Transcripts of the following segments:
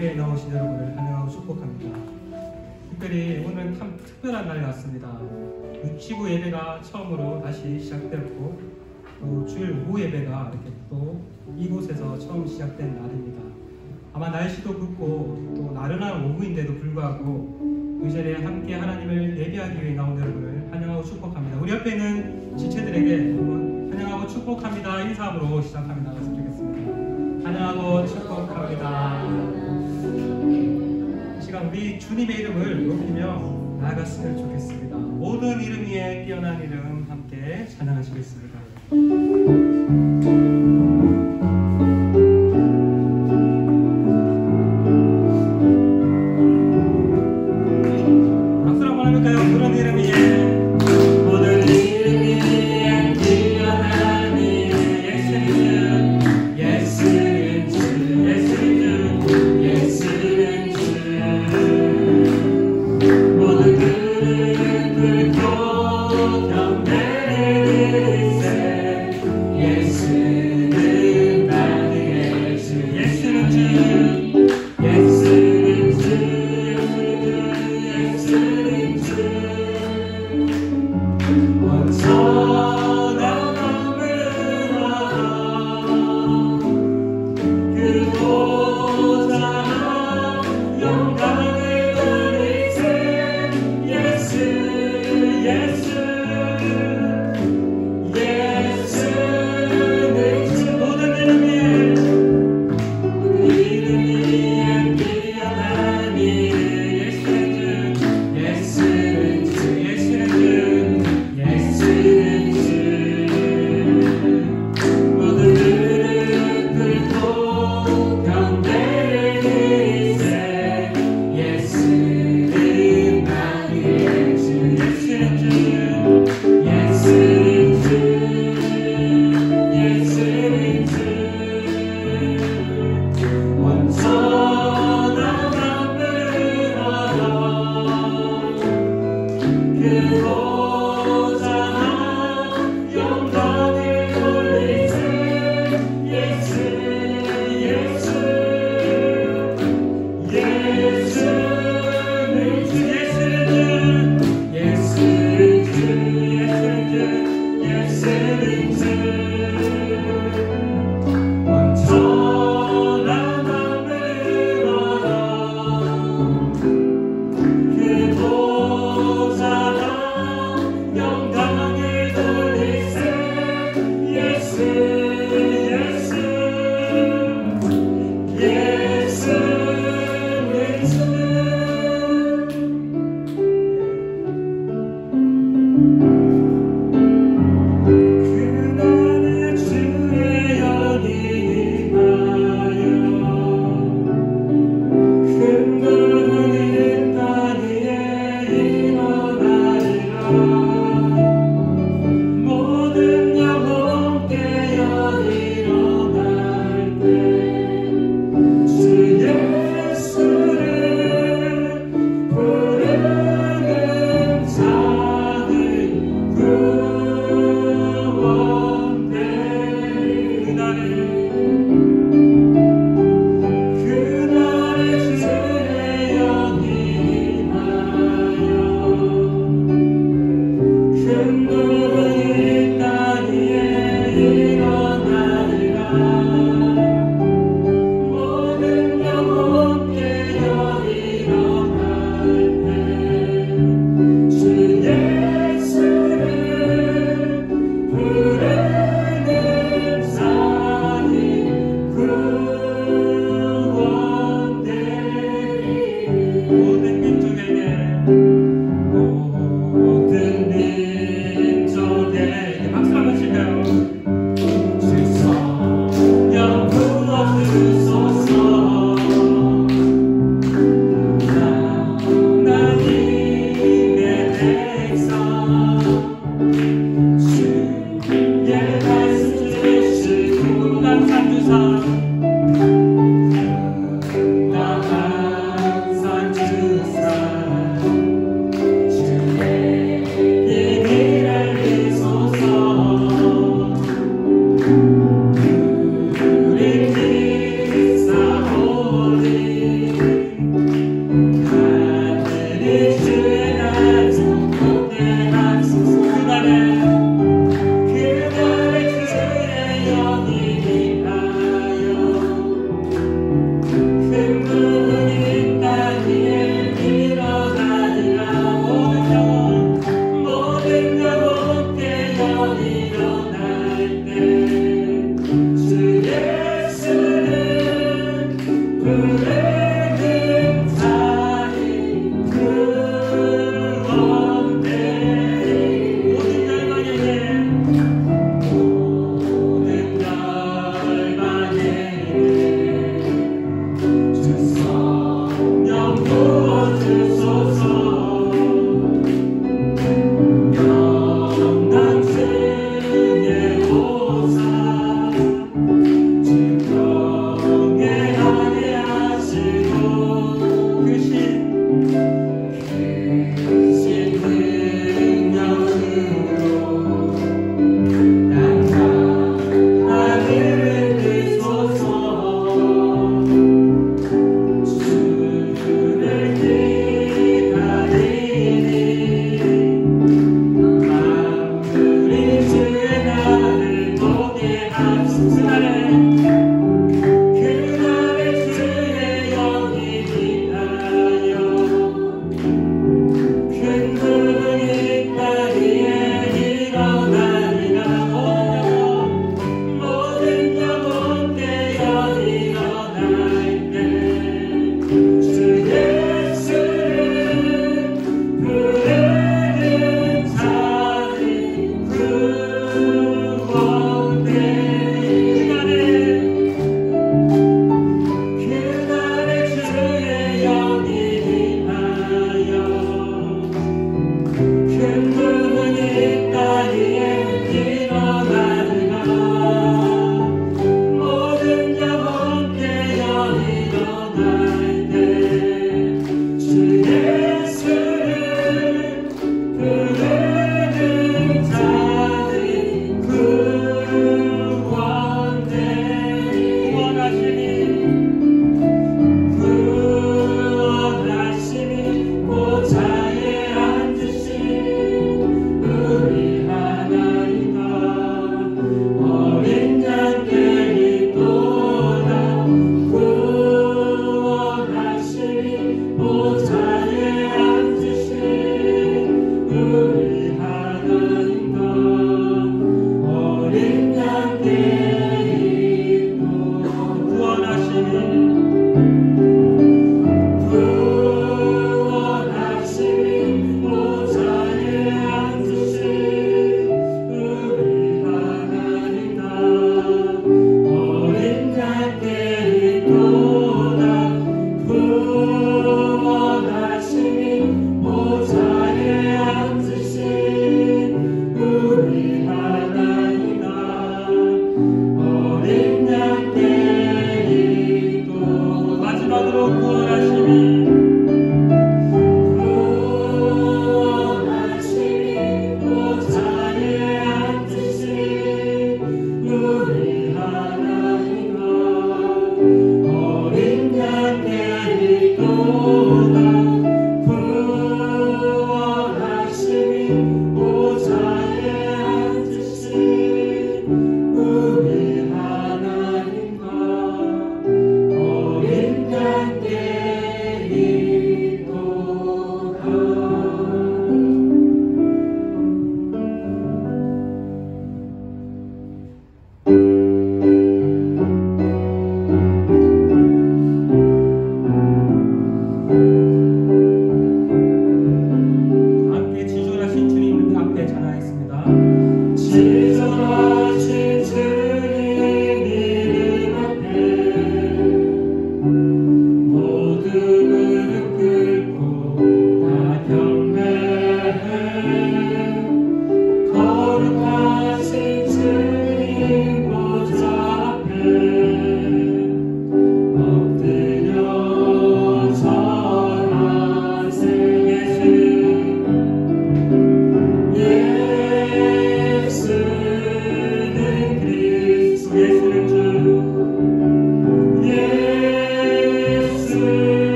예배에 나오신 여러분을 환영하고 축복합니다. 특별히 오늘은 참 특별한 날이 왔습니다. 유치부 예배가 처음으로 다시 시작되었고 또 주일 오후 예배가 이렇게 또 이곳에서 처음 시작된 날입니다. 아마 날씨도 굽고 또 나른한 오후인데도 불구하고 이 자리에 함께 하나님을 예배하기 위해 나온 여러분을 환영하고 축복합니다. 우리 옆에 있는 지체들에게 한번 환영하고 축복합니다 인사함으로 시작합니다. 말씀드리겠습니다. 환영하고 축복합니다. 이 시간 우리 주님의 이름을 높이며 나아갔으면 좋겠습니다. 모든 이름 위에 뛰어난 이름 함께 찬양하시겠습니다. 모든 그릇 경배를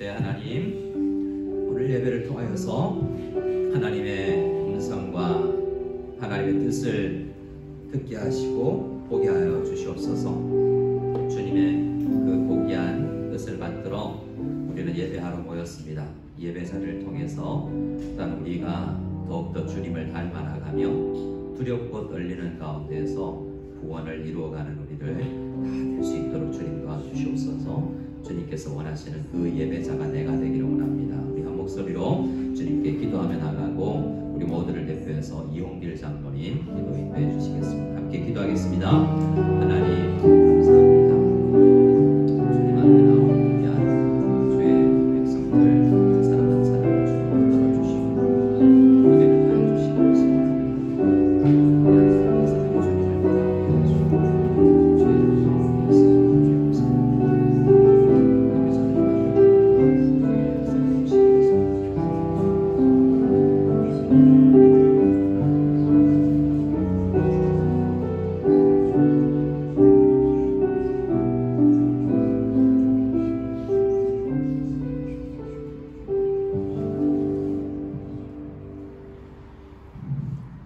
때 하나님, 오늘 예배를 통하여서 하나님의 음성과 하나님의 뜻을 듣게 하시고 보게 하여 주시옵소서. 주님의 그 고귀한 뜻을 받들어 우리는 예배하러 모였습니다. 예배 자리를 통해서 또한 우리가 더욱더 주님을 닮아나가며 두렵고 떨리는 가운데에서 구원을 이루어가는 우리를 다 될 수 있도록 주님 도와주시옵소서. 주님께서 원하시는 그 예배자가 내가 되기를 원합니다. 우리 한 목소리로 주님께 기도하며 나가고 우리 모두를 대표해서 이홍길 장로님 기도 인도해 주시겠습니다. 함께 기도하겠습니다. 하나님 감사합니다. 주님 앞에 나오는 귀한 주의 백성들 한 사람 한 사람 주님 붙들어주시고 은혜를 더해 주시옵소서. 우리 한 사람 한 사람 주님을 바라보게 하시고 주의 주님께서 주옵소서.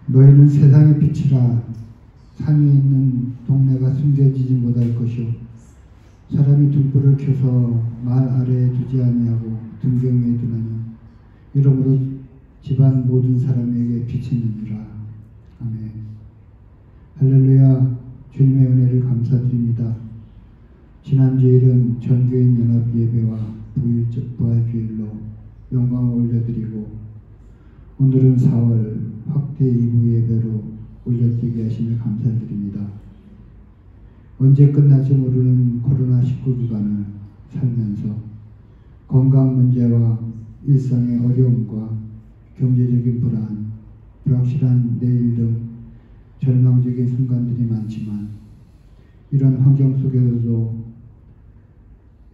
너희는 세상의 빛이라. 산에 있는 동네가 숨겨지지 못할 것이요 사람이 등불을 켜서 말 아래에 두지 아니하고 등경 위에 두나니 이러므로 집안 모든 사람에게 비치느니라. 아멘. 할렐루야. 주님의 은혜를 감사드립니다. 지난 주일은 전교인 연합 예배와 부활주일로 영광을 올려드리고 오늘은 4월 확대 2부 예배로 올려드리게 하시며 감사드립니다. 언제 끝날지 모르는 코로나19 기간을 살면서 건강 문제와 일상의 어려움과 경제적인 불안, 불확실한 내일 등 절망적인 순간들이 많지만 이런 환경 속에서도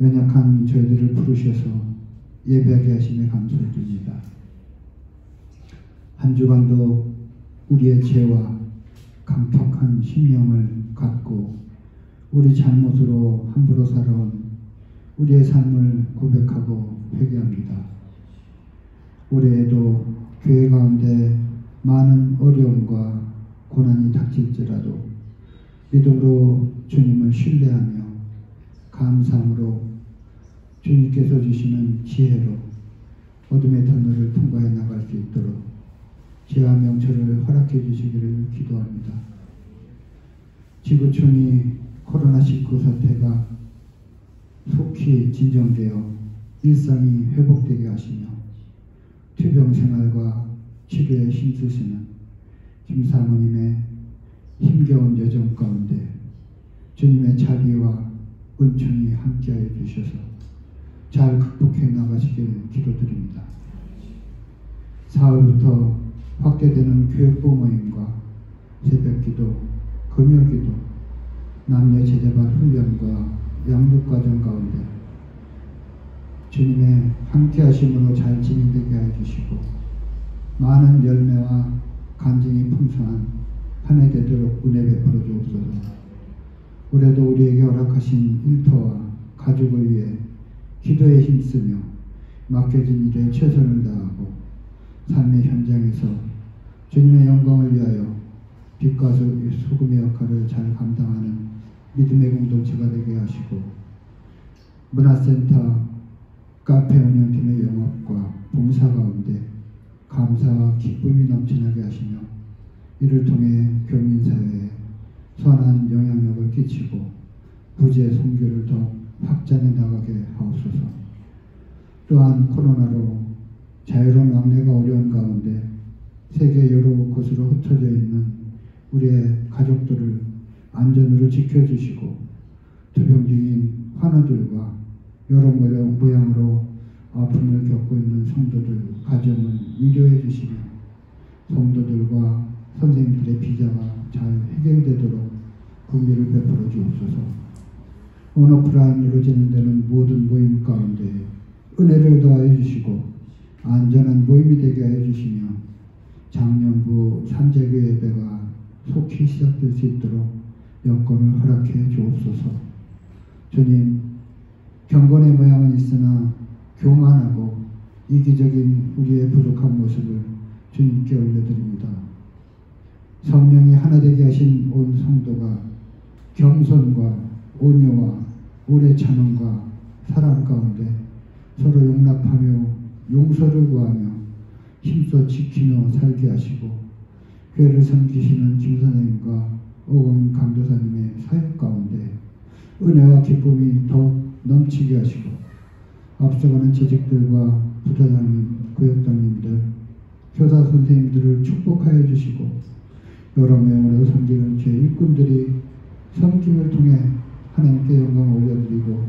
연약한 저희들을 부르셔서 예배하게 하시며 감사드립니다. 한 주간도 우리의 죄와 강팍한 심령을 갖고 우리 잘못으로 함부로 살아온 우리의 삶을 고백하고 회개합니다. 올해에도 교회 가운데 많은 어려움과 고난이 닥칠지라도 믿음으로 주님을 신뢰하며 감사함으로 주님께서 주시는 지혜로 어둠의 터널을 통과해 나갈 수 있도록 지혜와 명철을 허락해 주시기를 기도합니다. 지구촌이 코로나19 사태가 속히 진정되어 일상이 회복되게 하시며 투병 생활과 치료에 힘쓰시는 김사모님의 힘겨운 여정 가운데 주님의 자비와 은총이 함께하여 주셔서 잘 극복해 나가시길 기도드립니다. 4월부터 확대되는 교육부 모임과 새벽기도, 금요기도, 남녀 제자반 훈련과 양육과정 가운데 주님의 함께하심으로 잘 진행되게 해주시고 많은 열매와 간증이 풍성한 한 해 되도록 은혜 베풀어 주옵소서. 올해도 우리에게 허락하신 일터와 가족을 위해 기도에 힘쓰며 맡겨진 일에 최선을 다하고 삶의 현장에서 주님의 영광을 위하여 빛과 소금의 역할을 잘 감당하는 믿음의 공동체가 되게 하시고 문화센터, 카페 운영팀의 영업과 봉사 가운데 감사와 기쁨이 넘쳐나게 하시며 이를 통해 교민사회에 선한 영향력을 끼치고 구제 선교를 더 확장해 나가게 하옵소서. 또한 코로나로 자유로운 왕래가 어려운 가운데 세계 여러 곳으로 흩어져 있는 우리의 가족들을 안전으로 지켜주시고 투병 중인 환우들과 여러 모양으로 아픔을 겪고 있는 성도들 가정을 위로해 주시며 성도들과 선생님들의 비자가 잘 해결되도록 긍휼을 베풀어 주옵소서. 온오프라인으로 진행되는 모든 모임 가운데 은혜를 더하여 주시고 안전한 모임이 되게 하여 주시며 작년부 산재교 예배가 속히 시작될 수 있도록 여건을 허락해 주옵소서. 주님, 경건의 모양은 있으나 교만하고 이기적인 우리의 부족한 모습을 주님께 올려드립니다. 성령이 하나 되게 하신 온 성도가 겸손과 온유와 오래 참음과 사랑 가운데 서로 용납하며 용서를 구하며 힘써 지키며 살게 하시고 교회를 섬기시는 김선생님과 오건 강도사님의 사역 가운데 은혜와 기쁨이 더욱 넘치게 하시고 앞서가는 재직들과 부사장님, 구역장님들, 교사 선생님들을 축복하여 주시고 여러 명으로 섬기는 제 일꾼들이 섬김을 통해 하나님께 영광을 올려드리고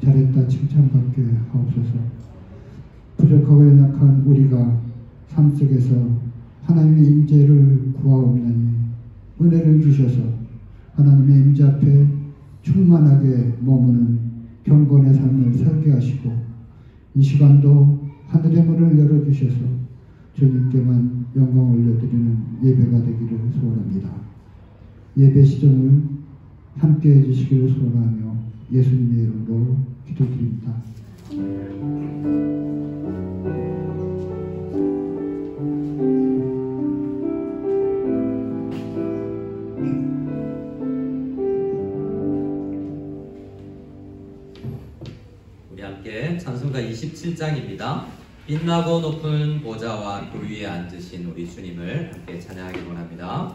잘했다 칭찬받게 하옵소서. 부족하고 연약한 우리가 삶 속에서 하나님의 임재를 구하옵나니 은혜를 주셔서 하나님의 임재 앞에 충만하게 머무는 경건의 삶을 살게 하시고 이 시간도 하늘의 문을 열어주셔서 주님께만 영광을 올려드리는 예배가 되기를 소원합니다. 예배 시정을 함께 해주시기를 소원하며 예수님의 이름으로 기도드립니다. 우리 함께 찬송가 27장입니다. 빛나고 높은 보좌와 그 위에 앉으신 우리 주님을 함께 찬양하기 원합니다.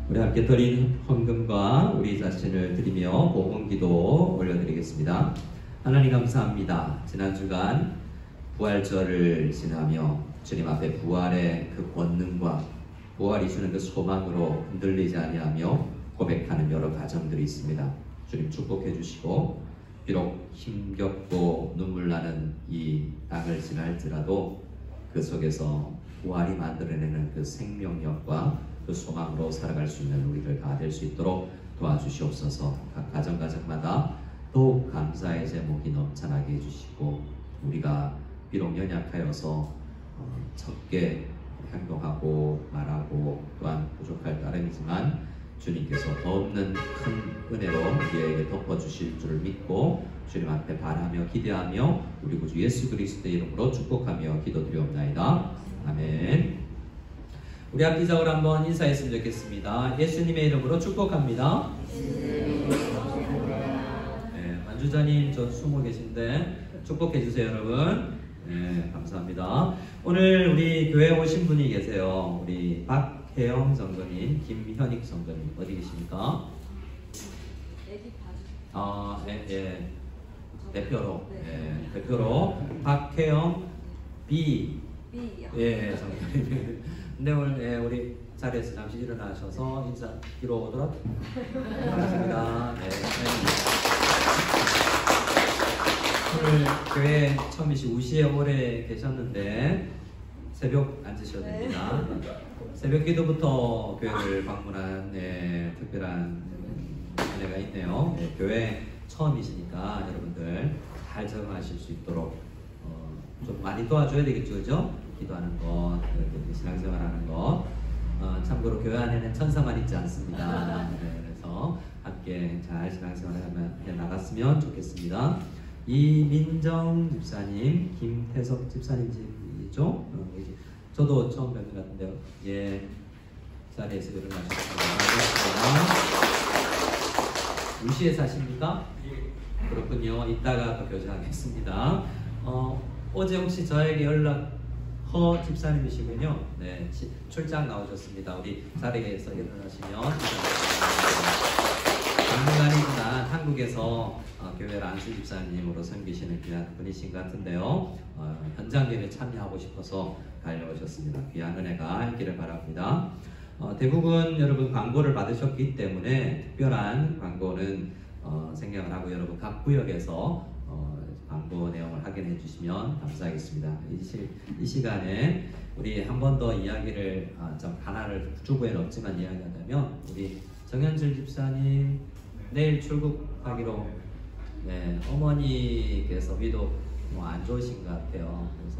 우리 함께 드린 헌금과 우리 자신을 드리며 복음기도 올려드리겠습니다. 하나님 감사합니다. 지난 주간 부활절을 지나며 주님 앞에 부활의 그 권능과 부활이 주는 그 소망으로 흔들리지 아니하며 고백하는 여러 가정들이 있습니다. 주님 축복해 주시고 비록 힘겹고 눈물 나는 이 땅을 지날지라도 그 속에서 부활이 만들어내는 그 생명력과 그 소망으로 살아갈 수 있는 우리들 다 될 수 있도록 도와주시옵소서. 각 가정마다 더욱 감사의 제목이 넘쳐나게 해주시고 우리가 비록 연약하여서 적게 행동하고 말하고 또한 부족할 따름이지만 주님께서 더 없는 큰 은혜로 우리에게 덮어주실 줄을 믿고 주님 앞에 바라며 기대하며 우리 구주 예수 그리스도의 이름으로 축복하며 기도드리옵나이다. 아멘. 우리 합기적으로 한번 인사했으면 좋겠습니다. 예수님의 이름으로 축복합니다. 네, 만주자님 저 숨어 계신데 축복해 주세요, 여러분. 네, 감사합니다. 오늘 우리 교회 오신 분이 계세요. 우리 박혜영 성도님, 김현익 성도님 어디 계십니까? 예. 대표로, 대표로 박혜영 B. 예, 성도님. 근데 오늘 우리 자리에서 잠시 일어나셔서 인사드리러 오도록 하겠습니다. 네. 오늘 교회 처음이시 우시에 오래 계셨는데 새벽 앉으셔도 됩니다. 새벽 기도부터 교회를 방문한 특별한 은혜가 있네요. 네, 교회 처음이시니까 여러분들 잘 적응하실 수 있도록 좀 많이 도와줘야 되겠죠, 그죠? 기도하는 것, 신앙생활하는 것. 참고로 교회 안에는 천사만 있지 않습니다. 네, 그래서 함께 잘 신앙생활 해 나갔으면 좋겠습니다. 이민정 집사님, 김태석 집사님 집이죠? 저도 처음 뵙는 것 같은데요. 예, 자리에서 일어나셨습니다. 우시에 사십니까? 그렇군요. 이따가 또 교제하겠습니다. 어제 혹시 저에게 허 집사님이시군요. 네, 출장 나오셨습니다. 우리 자리에서 일어나시면 당분간이지만 한국에서 교회 안수 집사님으로 섬기시는 귀한 분이신 것 같은데요. 현장 예배 참여하고 싶어서 달려오셨습니다. 귀한 은혜가 있기를 바랍니다. 대부분 여러분 광고를 받으셨기 때문에 특별한 광고는 생략을 하고 여러분 각 구역에서 광고 내용을 확인해 주시면 감사하겠습니다. 이 시간에 우리 한 번 더 이야기를 좀 하나를 주부에는 없지만 이야기하자면 우리 정현질 집사님 내일 출국하기로 어머니께서 위도 안 좋으신 것 같아요. 그래서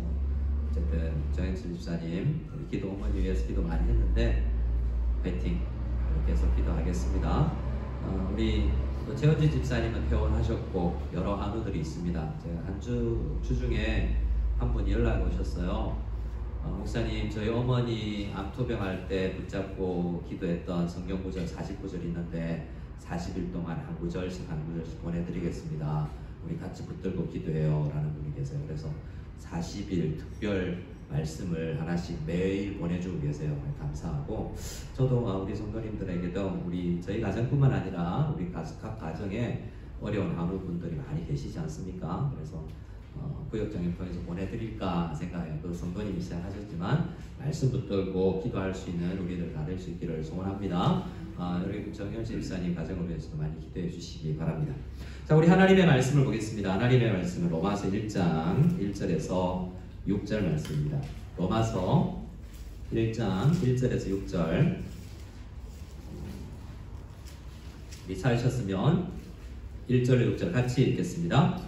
어쨌든 정현질 집사님 기도 어머니 위해서 기도 많이 했는데 파이팅 계속 기도하겠습니다. 우리 최원지 집사님은 퇴원하셨고 여러 한우들이 있습니다. 제가 한 주중에 한 분이 연락이 오셨어요. 목사님 저희 어머니 암투병할 때 붙잡고 기도했던 성경 구절 40구절 있는데 40일 동안 한 구절씩 보내드리겠습니다. 우리 같이 붙들고 기도해요 라는 분이 계세요. 그래서 40일 특별 말씀을 하나씩 매일 보내주고 계세요. 감사하고 저도 우리 성도님들에게도 저희 가정뿐만 아니라 우리 각 가정에 어려운 한우분들이 많이 계시지 않습니까? 그래서 구역장을 통해서 보내드릴까 생각해요. 그 성도님이 시작하셨지만 말씀 붙들고 기도할 수 있는 우리들 다 될 수 있기를 소원합니다. 우리 정현지 집사님 가정을 위해서도 많이 기도해 주시기 바랍니다. 자, 우리 하나님의 말씀을 보겠습니다. 하나님의 말씀은 로마서 1장 1절에서 6절 말씀입니다. 로마서 1장 1절에서 6절 찾으셨으면 1절에 6절 같이 읽겠습니다.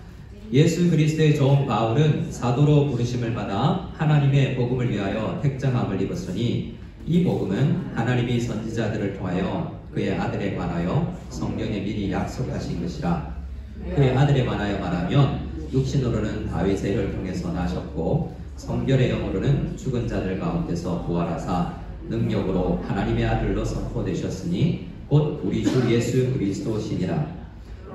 예수 그리스도의 종 바울은 사도로 부르심을 받아 하나님의 복음을 위하여 택정함을 입었으니 이 복음은 하나님이 선지자들을 통하여 그의 아들에 관하여 성경에 미리 약속하신 것이라. 그의 아들에 관하여 말하면 육신으로는 다윗의 혈을 통해서 나셨고 성결의 영으로는 죽은 자들 가운데서 부활하사 능력으로 하나님의 아들로 선포되셨으니 곧 우리 주 예수 그리스도시니라.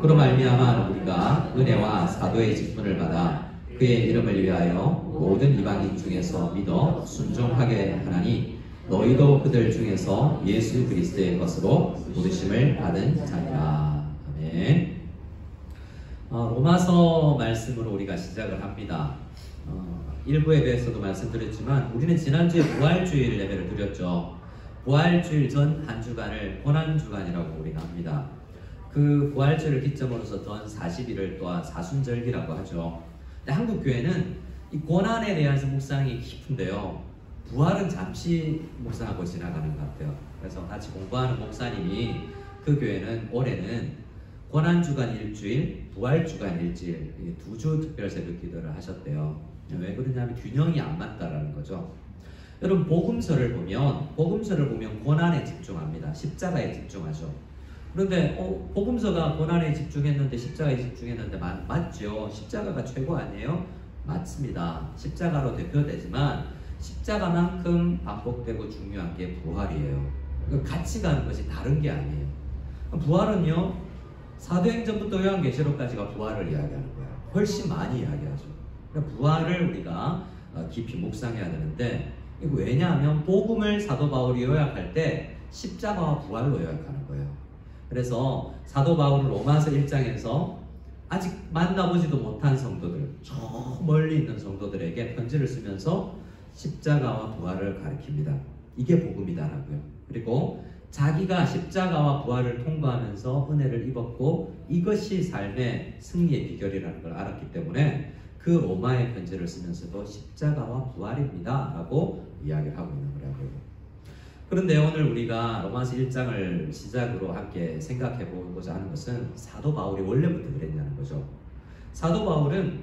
그로 말미암아 우리가 은혜와 사도의 직분을 받아 그의 이름을 위하여 모든 이방인 중에서 믿어 순종하게 하나니 너희도 그들 중에서 예수 그리스도의 것으로 부르심을 받은 자니라. 아멘. 로마서 말씀으로 우리가 시작을 합니다. 일부 예배에서도 말씀드렸지만 우리는 지난주에 부활주일 예배를 드렸죠. 부활주일 전 한 주간을 고난주간이라고 우리가 합니다. 그 부활주일을 기점으로서 던 40일을 또한 사순절기라고 하죠. 근데 한국 교회는 이 고난에 대해서 묵상이 깊은데요. 부활은 잠시 묵상하고 지나가는 것 같아요. 그래서 같이 공부하는 목사님이 그 교회는 올해는 고난주간 일주일, 부활주간 일주일 두 주 특별 새벽 기도를 하셨대요. 왜 그러냐면 균형이 안 맞다라는 거죠. 여러분 복음서를 보면 고난에 집중합니다. 십자가에 집중하죠. 그런데 복음서가 고난에 집중했는데 십자가에 집중했는데 맞죠? 십자가가 최고 아니에요? 맞습니다. 십자가로 대표되지만 십자가만큼 반복되고 중요한 게 부활이에요. 같이 가는 것이 다른 게 아니에요. 부활은요, 사도행전부터 요한계시록까지가 부활을 이야기하는 거예요. 훨씬 많이 이야기하죠. 그러니까 부활을 우리가 깊이 묵상해야 되는데, 왜냐하면 복음을 사도 바울이 요약할 때 십자가와 부활로 요약하는 거예요. 그래서 사도 바울은 로마서 1장에서 아직 만나보지도 못한 성도들, 저 멀리 있는 성도들에게 편지를 쓰면서 십자가와 부활을 가리킵니다. 이게 복음이다라고요. 그리고 자기가 십자가와 부활을 통과하면서 은혜를 입었고 이것이 삶의 승리의 비결이라는 걸 알았기 때문에 그 로마의 편지를 쓰면서도 십자가와 부활입니다 라고 이야기를 하고 있는 거라고요. 그런데 오늘 우리가 로마서 1장을 시작으로 함께 생각해 보고자 하는 것은 사도 바울이 원래부터 그랬냐는 거죠. 사도 바울은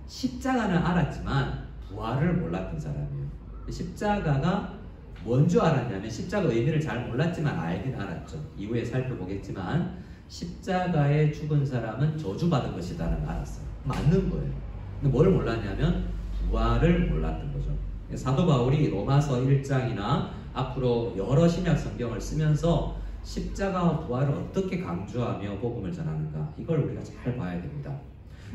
십자가는 알았지만 부활을 몰랐던 사람이에요. 십자가가 뭔 줄 알았냐면 십자가 의미를 잘 몰랐지만 알긴 알았죠. 이후에 살펴보겠지만 십자가에 죽은 사람은 저주받은 것이다는 걸 알았어요. 맞는 거예요. 근데 뭘 몰랐냐면 부활을 몰랐던 거죠. 사도 바울이 로마서 1장이나 앞으로 여러 신약 성경을 쓰면서 십자가와 부활을 어떻게 강조하며 복음을 전하는가, 이걸 우리가 잘 봐야 됩니다.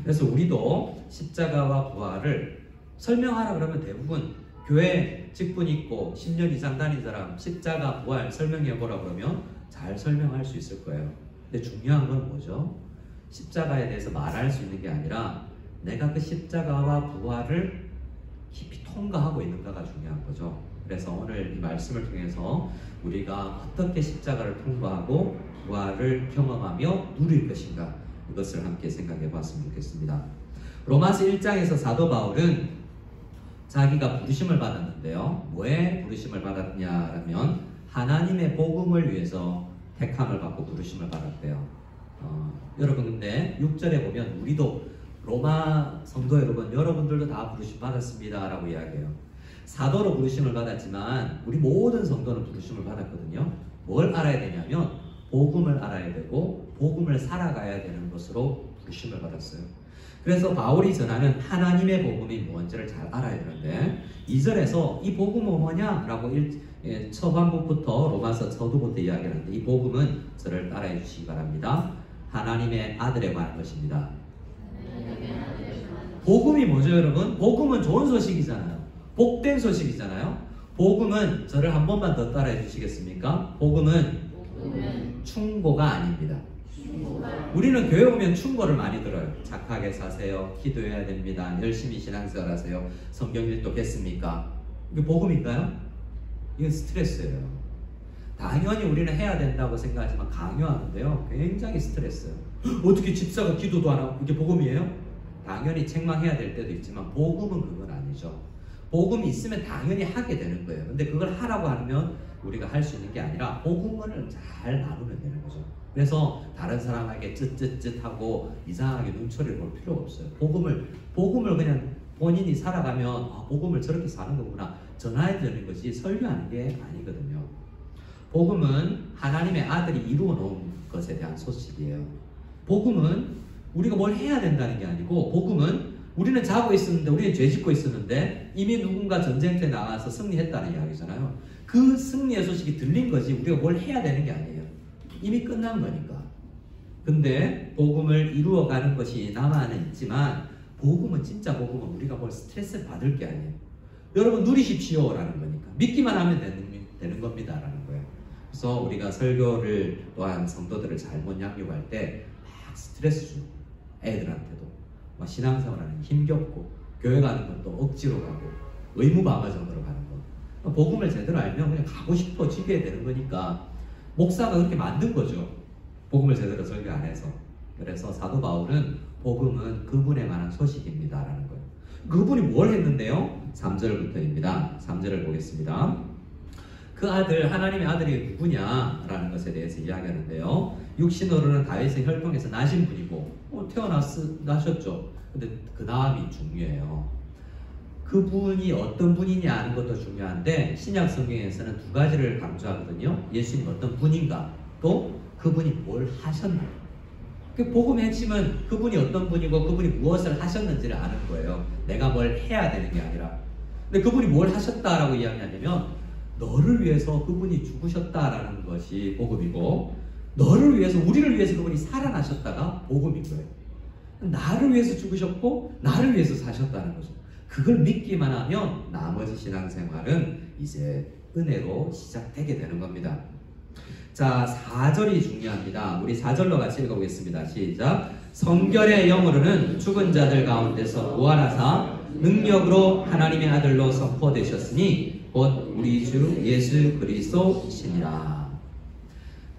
그래서 우리도 십자가와 부활을 설명하라 그러면 대부분 교회 직분 있고 10년 이상 다닌 사람 십자가 부활 설명해 보라 그러면 잘 설명할 수 있을 거예요. 근데 중요한 건 뭐죠? 십자가에 대해서 말할 수 있는 게 아니라 내가 그 십자가와 부활을 깊이 통과하고 있는가가 중요한 거죠. 그래서 오늘 이 말씀을 통해서 우리가 어떻게 십자가를 통과하고 부활을 경험하며 누릴 것인가, 이것을 함께 생각해 봤으면 좋겠습니다. 로마서 1장에서 사도 바울은 자기가 부르심을 받았는데요. 왜 부르심을 받았냐면 하나님의 복음을 위해서 택함을 받고 부르심을 받았대요. 여러분 근데 6절에 보면 우리도 로마 성도 여러분들도 다 부르심 받았습니다 라고 이야기해요. 사도로 부르심을 받았지만 우리 모든 성도는 부르심을 받았거든요. 뭘 알아야 되냐면 복음을 알아야 되고 복음을 살아가야 되는 것으로 부르심을 받았어요. 그래서 바울이 전하는 하나님의 복음이 뭔지를 잘 알아야 되는데 2절에서 이 복음은 뭐냐? 라고 초반부부터 로마서 서두부터 이야기하는데 이 복음은 저를 따라해 주시기 바랍니다. 하나님의 아들에 관한 것입니다. 복음이 뭐죠 여러분? 복음은 좋은 소식이잖아요. 복된 소식이잖아요. 복음은 저를 한 번만 더 따라해 주시겠습니까? 복음은 충고가 아닙니다. 우리는 교회 오면 충고를 많이 들어요. 착하게 사세요. 기도해야 됩니다. 열심히 신앙생활 하세요. 성경 읽겠습니까? 이게 복음인가요? 이건 스트레스예요. 당연히 우리는 해야 된다고 생각하지만 강요하는데요. 굉장히 스트레스예요. 어떻게 집사가 기도도 안 하고 이게 복음이에요? 당연히 책망해야 될 때도 있지만 복음은 그건 아니죠. 복음이 있으면 당연히 하게 되는 거예요. 근데 그걸 하라고 하면 우리가 할 수 있는 게 아니라 복음을 잘 나누면 되는 거죠. 그래서 다른 사람에게 쯧쯧쯧하고 이상하게 눈초리를 볼 필요가 없어요. 복음을 그냥 본인이 살아가면 복음을 저렇게 사는 거구나 전해야 되는 것이 설교하는 게 아니거든요. 복음은 하나님의 아들이 이루어 놓은 것에 대한 소식이에요. 복음은 우리가 뭘 해야 된다는 게 아니고 복음은 우리는 자고 있었는데 우리는 죄 짓고 있었는데 이미 누군가 전쟁터에 나가서 승리했다는 이야기잖아요. 그 승리의 소식이 들린 거지 우리가 뭘 해야 되는 게 아니에요. 이미 끝난 거니까. 근데 복음을 이루어가는 것이 남아는 있지만 복음은 진짜 복음은 우리가 뭘 스트레스를 받을 게 아니에요. 여러분 누리십시오 라는 거니까 믿기만 하면 되는 겁니다 라는 거예요. 그래서 우리가 설교를 또한 성도들을 잘못 양육할 때 막 스트레스 주고 애들한테도 막 신앙생활하는 힘겹고 교회 가는 것도 억지로 가고 의무방어적으로 가는 거 복음을 제대로 알면 그냥 가고 싶어지게 되는 거니까 목사가 그렇게 만든 거죠. 복음을 제대로 설교 안 해서. 그래서 사도 바울은 복음은 그분에 관한 소식입니다 라는 거예요. 그분이 뭘 했는데요? 3절부터입니다. 3절을 보겠습니다. 그 아들, 하나님의 아들이 누구냐라는 것에 대해서 이야기하는데요. 육신으로는 다윗의 혈통에서 나신 분이고 나셨죠. 근데 그 다음이 중요해요. 그분이 어떤 분이냐 하는 것도 중요한데 신약 성경에서는 두 가지를 강조하거든요. 예수님 어떤 분인가, 또 그분이 뭘 하셨나. 그 복음의 핵심은 그분이 어떤 분이고 그분이 무엇을 하셨는지를 아는 거예요. 내가 뭘 해야 되는 게 아니라. 근데 그분이 뭘 하셨다라고 이야기하냐면 너를 위해서 그분이 죽으셨다라는 것이 복음이고, 너를 위해서, 우리를 위해서 그분이 살아나셨다가 복음인 거예요. 나를 위해서 죽으셨고 나를 위해서 사셨다는 거죠. 그걸 믿기만 하면 나머지 신앙생활은 이제 은혜로 시작되게 되는 겁니다. 자, 4절이 중요합니다. 우리 4절로 같이 읽어보겠습니다. 시작. 성결의 영으로는 죽은 자들 가운데서 부활하사 능력으로 하나님의 아들로 선포되셨으니 곧 우리 주 예수 그리스도시니라.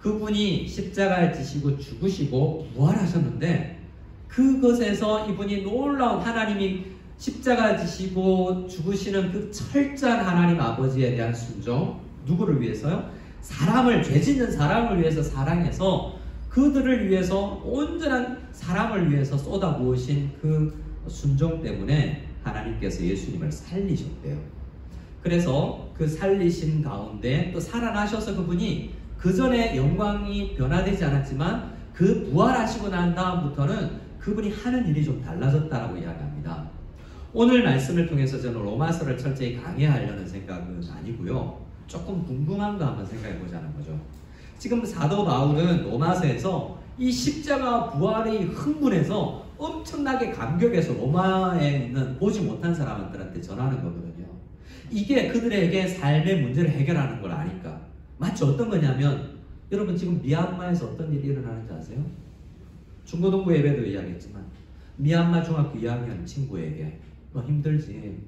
그분이 십자가에 지시고 죽으시고 부활하셨는데, 그것에서 이분이 놀라운, 하나님이 십자가 지시고 죽으시는 그 철저한 하나님 아버지에 대한 순종, 누구를 위해서요? 사람을, 죄 짓는 사람을 위해서 사랑해서 그들을 위해서, 온전한 사람을 위해서 쏟아부으신 그 순종 때문에 하나님께서 예수님을 살리셨대요. 그래서 그 살리신 가운데 또 살아나셔서 그분이 그 전에 영광이 변화되지 않았지만 그 부활하시고 난 다음부터는 그분이 하는 일이 좀 달라졌다라고 이야기합니다. 오늘 말씀을 통해서 저는 로마서를 철저히 강의하려는 생각은 아니고요. 조금 궁금한 거 한번 생각해 보자는 거죠. 지금 사도 바울은 로마서에서 이 십자가 부활이 흥분해서 엄청나게 감격해서 로마에 있는 보지 못한 사람들한테 전하는 거거든요. 이게 그들에게 삶의 문제를 해결하는 걸 아니까. 마치 어떤 거냐면, 여러분 지금 미얀마에서 어떤 일이 일어나는지 아세요? 중고등부 예배도 이야기했지만 미얀마 중학교 2학년 친구에게 너 힘들지?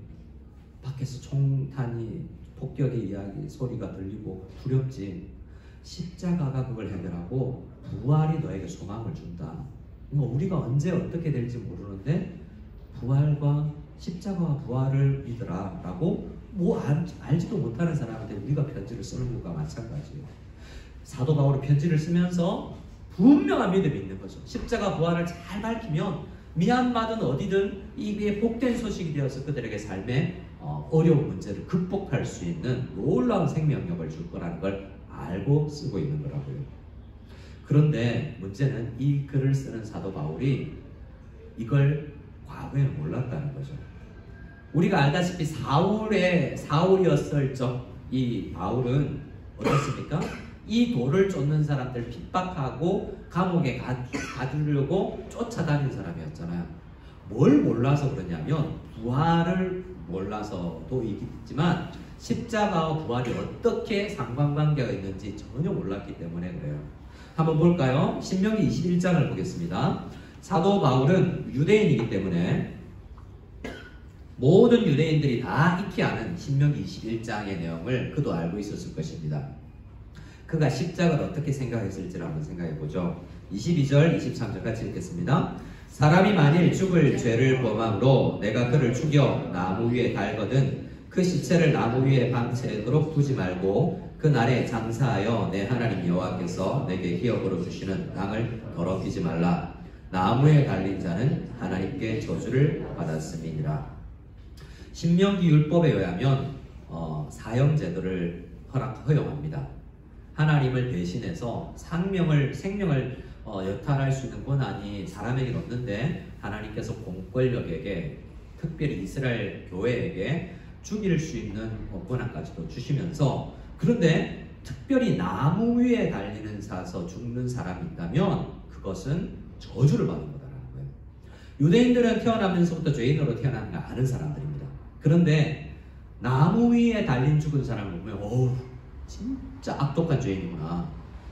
밖에서 총탄이, 폭격의 이야기 소리가 들리고 두렵지? 십자가가 그걸 해결하고 부활이 너에게 소망을 준다. 우리가 언제 어떻게 될지 모르는데 부활과 십자가와 부활을 믿으라 라고 알지도 못하는 사람한테 우리가 편지를 쓰는 것과 마찬가지예요. 사도 바울이 편지를 쓰면서 분명한 믿음이 있는 거죠. 십자가 부활을 잘 밝히면 미얀마든 어디든 이게 복된 소식이 되어서 그들에게 삶의 어려운 문제를 극복할 수 있는 놀라운 생명력을 줄 거라는 걸 알고 쓰고 있는 거라고요. 그런데 문제는 이 글을 쓰는 사도 바울이 이걸 과거에 몰랐다는 거죠. 우리가 알다시피 사울이었을 적 이 바울은 어떻습니까? 이 돌을 쫓는 사람들 핍박하고 감옥에 가두려고 쫓아다닌 사람이었잖아요. 뭘 몰라서 그러냐면 부활을 몰라서도 있지만 십자가와 부활이 어떻게 상관관계가 있는지 전혀 몰랐기 때문에 그래요. 한번 볼까요? 신명기 21장을 보겠습니다. 사도 바울은 유대인이기 때문에 모든 유대인들이 다 익히 아는 신명기 21장의 내용을 그도 알고 있었을 것입니다. 그가 십자가를 어떻게 생각했을지를 한번 생각해보죠. 22절, 23절 같이 읽겠습니다. 사람이 만일 죽을 죄를 범함으로 내가 그를 죽여 나무 위에 달거든 그 시체를 나무 위에 밤새도록 두지 말고 그 날에 장사하여 내 하나님 여호와께서 내게 기업으로 주시는 땅을 더럽히지 말라. 나무에 달린 자는 하나님께 저주를 받았음이니라. 신명기 율법에 의하면 사형제도를 허용합니다. 하나님을 대신해서 생명을 여탈할 수 있는 권한이 사람에게 없는데 하나님께서 공권력에게, 특별히 이스라엘 교회에게 죽일 수 있는 권한까지도 주시면서, 그런데 특별히 나무 위에 달리는 사서 죽는 사람이 있다면 그것은 저주를 받은 거다라는 거예요. 유대인들은 태어나면서부터 죄인으로 태어나는 걸 아는 사람들입니다. 그런데 나무 위에 달린 죽은 사람을 보면 진짜 악독한 죄인이구나,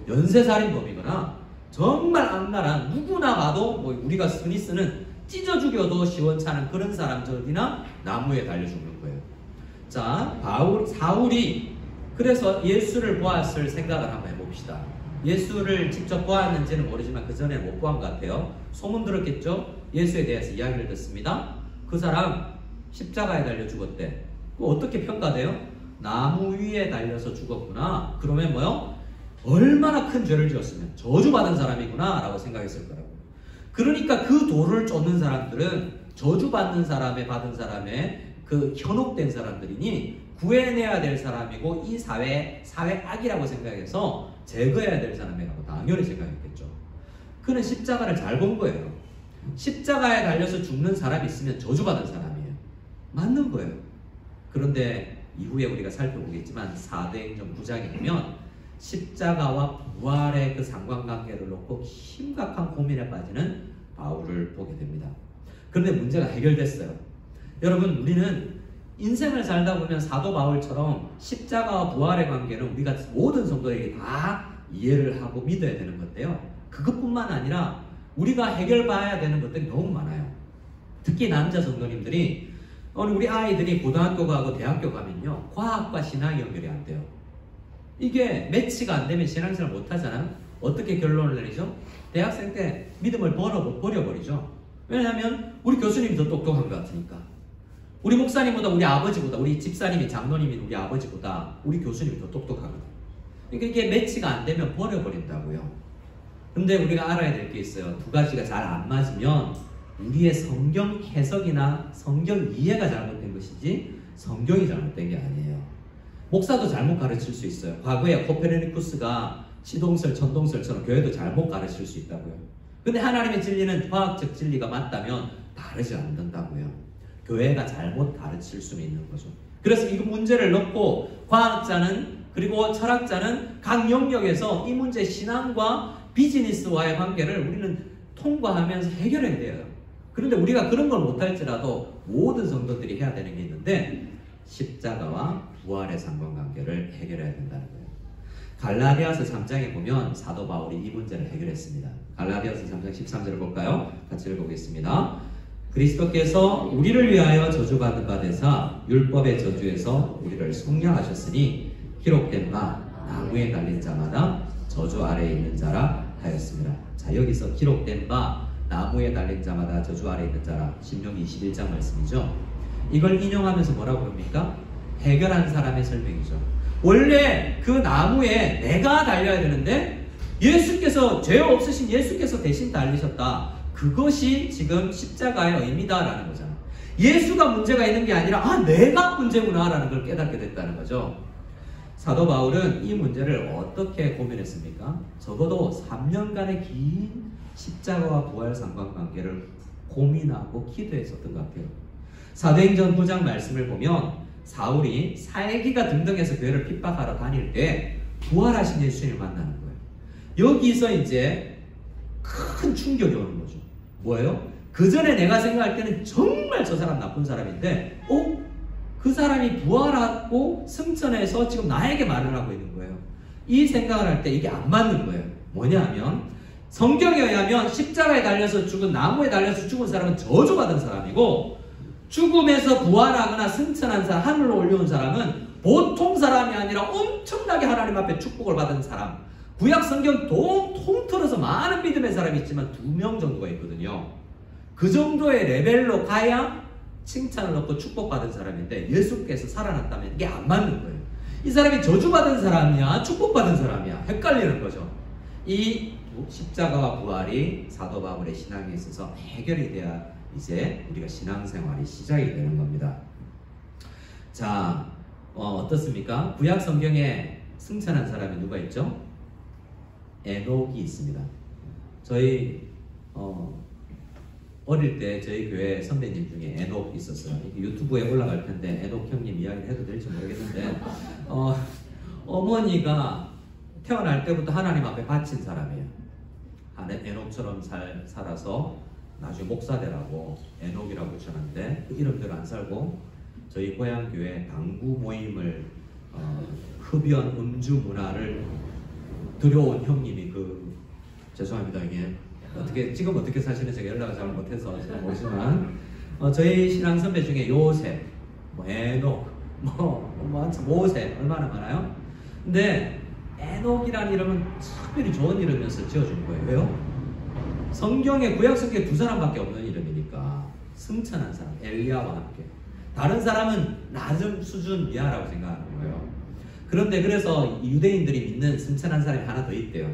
연쇄살인범이거나 정말 악랄한, 누구나 봐도 우리가 흔히 쓰는 찢어 죽여도 시원찮은 그런 사람들이나 나무에 달려 죽는 거예요. 자, 사울이 그래서 예수를 보았을 생각을 한번 해봅시다. 예수를 직접 보았는지는 모르지만 그 전에 못 보한 것 같아요. 소문 들었겠죠? 예수에 대해서 이야기를 듣습니다. 그 사람 십자가에 달려 죽었대. 어떻게 평가돼요? 나무 위에 달려서 죽었구나. 그러면 뭐요? 얼마나 큰 죄를 지었으면 저주받은 사람이구나 라고 생각했을 거라고. 그러니까 그 도를 쫓는 사람들은 저주받는 사람의 받은 사람의 그 현혹된 사람들이니 구해내야 될 사람이고 이 사회 악이라고 생각해서 제거해야 될 사람이라고 당연히 생각했겠죠. 그는 십자가를 잘 본 거예요. 십자가에 달려서 죽는 사람이 있으면 저주받은 사람이에요. 맞는 거예요. 그런데 이후에 우리가 살펴보겠지만 사도행전 9장에 보면 십자가와 부활의 그 상관관계를 놓고 심각한 고민에 빠지는 바울을 보게 됩니다. 그런데 문제가 해결됐어요. 여러분, 우리는 인생을 살다 보면 사도 바울처럼 십자가와 부활의 관계는 우리가 모든 성도에게 다 이해를 하고 믿어야 되는 건데요. 그것뿐만 아니라 우리가 해결봐야 되는 것들이 너무 많아요. 특히 남자 성도님들이 우리 아이들이 고등학교 가고 대학교 가면요, 과학과 신앙이 연결이 안 돼요. 이게 매치가 안 되면 신앙생활 못 하잖아요. 어떻게 결론을 내리죠? 대학생 때 믿음을 버려버리죠. 왜냐하면 우리 교수님이 더 똑똑한 것 같으니까. 우리 목사님보다, 우리 아버지보다, 우리 집사님이 장로님인 우리 아버지보다 우리 교수님이 더 똑똑하거든. 그러니까 이게 매치가 안 되면 버려버린다고요. 근데 우리가 알아야 될 게 있어요. 두 가지가 잘 안 맞으면 우리의 성경 해석이나 성경 이해가 잘못된 것이지 성경이 잘못된 게 아니에요. 목사도 잘못 가르칠 수 있어요. 과거에 코페르니쿠스가 시동설, 천동설처럼 교회도 잘못 가르칠 수 있다고요. 근데 하나님의 진리는 과학적 진리가 맞다면 다르지 않는다고요. 교회가 잘못 가르칠 수는 있는 거죠. 그래서 이 문제를 놓고 과학자는 그리고 철학자는 각 영역에서 이 문제 신앙과 비즈니스와의 관계를 우리는 통과하면서 해결해야 돼요. 그런데 우리가 그런 걸 못할지라도 모든 성도들이 해야 되는 게 있는데 십자가와 부활의 상관관계를 해결해야 된다는 거예요. 갈라디아서 3장에 보면 사도 바울이 이 문제를 해결했습니다. 갈라디아서 3장 13절을 볼까요? 같이 읽어보겠습니다. 그리스도께서 우리를 위하여 저주받은 바 되사 율법의 저주에서 우리를 속량하셨으니 기록된 바 나무에 달린 자마다 저주 아래에 있는 자라 하였습니다. 자, 여기서 기록된 바 나무에 달린 자마다 저주 아래에 있는 자라, 신명기 21장 말씀이죠. 이걸 인용하면서 뭐라고 합니까? 해결한 사람의 설명이죠. 원래 그 나무에 내가 달려야 되는데 예수께서, 죄 없으신 예수께서 대신 달리셨다. 그것이 지금 십자가의 의미다라는 거잖아. 예수가 문제가 있는 게 아니라 내가 문제구나 라는 걸 깨닫게 됐다는 거죠. 사도 바울은 이 문제를 어떻게 고민했습니까? 적어도 3년간의 긴 십자가와 부활 상관관계를 고민하고 기도했었던 것 같아요. 사도행전 9장 말씀을 보면 사울이 살기가 등등해서 교회를 핍박하러 다닐 때 부활하신 예수님을 만나는 거예요. 여기서 이제 큰 충격이 오는 거죠. 뭐예요? 그 전에 내가 생각할 때는 정말 저 사람 나쁜 사람인데 그 사람이 부활하고 승천해서 지금 나에게 말을 하고 있는 거예요. 이 생각을 할 때 이게 안 맞는 거예요. 뭐냐면 성경에 의하면 십자가에 달려서 죽은, 나무에 달려서 죽은 사람은 저주받은 사람이고, 죽음에서 부활하거나 승천한 사람, 하늘로 올려온 사람은 보통 사람이 아니라 엄청나게 하나님 앞에 축복을 받은 사람. 구약 성경 통틀어서 많은 믿음의 사람이 있지만 2명 정도가 있거든요. 그 정도의 레벨로 가야 칭찬을 얻고 축복받은 사람인데 예수께서 살아났다면 이게 안 맞는 거예요. 이 사람이 저주받은 사람이야, 축복받은 사람이야, 헷갈리는 거죠. 이 십자가와 부활이 사도 바울의 신앙에 있어서 해결이 돼야 이제 우리가 신앙생활이 시작이 되는 겁니다. 자, 어떻습니까? 구약 성경에 승천한 사람이 누가 있죠? 에녹이 있습니다. 저희 어릴 때 저희 교회 선배님 중에 에녹 있었어요. 유튜브에 올라갈 텐데 에녹 형님 이야기를 해도 될지 모르겠는데 어머니가 태어날 때부터 하나님 앞에 바친 사람이에요. 에녹처럼 살아서 나중에 목사 되라고 에녹이라고 붙여놨는데 그 이름대로 안 살고 저희 고향 교회 당구 모임을 흡연 음주 문화를 들여온 형님이 죄송합니다 이게 지금 어떻게 사시는지 제가 연락을 잘 못해서 모르지만 저희 신앙 선배 중에 요셉, 에녹, 모세 얼마나 많아요? 근데 에녹이라는 이름은 특별히 좋은 이름이어서 지어준 거예요. 왜요? 성경에 구약 성경에 두 사람밖에 없는 이름이니까 승천한 사람 엘리야와 함께. 다른 사람은 낮은 수준 이하라고 생각하는 거예요. 그런데 그래서 유대인들이 믿는 승천한 사람이 하나 더 있대요.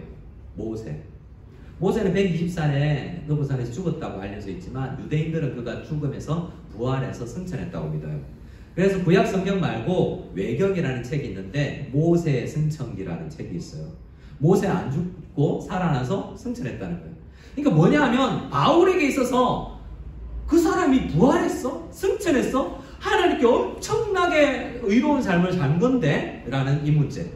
모세는 120살에 느부산에서 죽었다고 알려져 있지만 유대인들은 그가 죽음에서 부활해서 승천했다고 믿어요. 그래서 구약 성경 말고 외경이라는 책이 있는데 모세의 승천기라는 책이 있어요. 모세 안 죽고 살아나서 승천했다는 거예요. 그러니까 뭐냐면 바울에게 있어서 그 사람이 부활했어? 승천했어? 하나님께 엄청나게 의로운 삶을 산 건데? 라는 이 문제.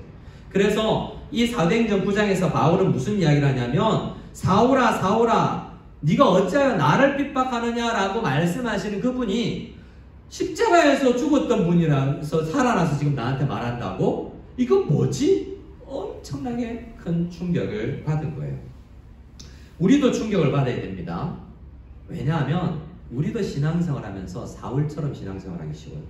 그래서 이 사도행전 9장에서 바울은 무슨 이야기를 하냐면 사울아 사울아 네가 어찌하여 나를 핍박하느냐라고 말씀하시는 그분이 십자가에서 죽었던 분이라서 살아나서 지금 나한테 말한다고? 이거 뭐지? 엄청나게 큰 충격을 받은 거예요. 우리도 충격을 받아야 됩니다. 왜냐하면 우리도 신앙생활 하면서 사울처럼 신앙생활 하기 쉬워요.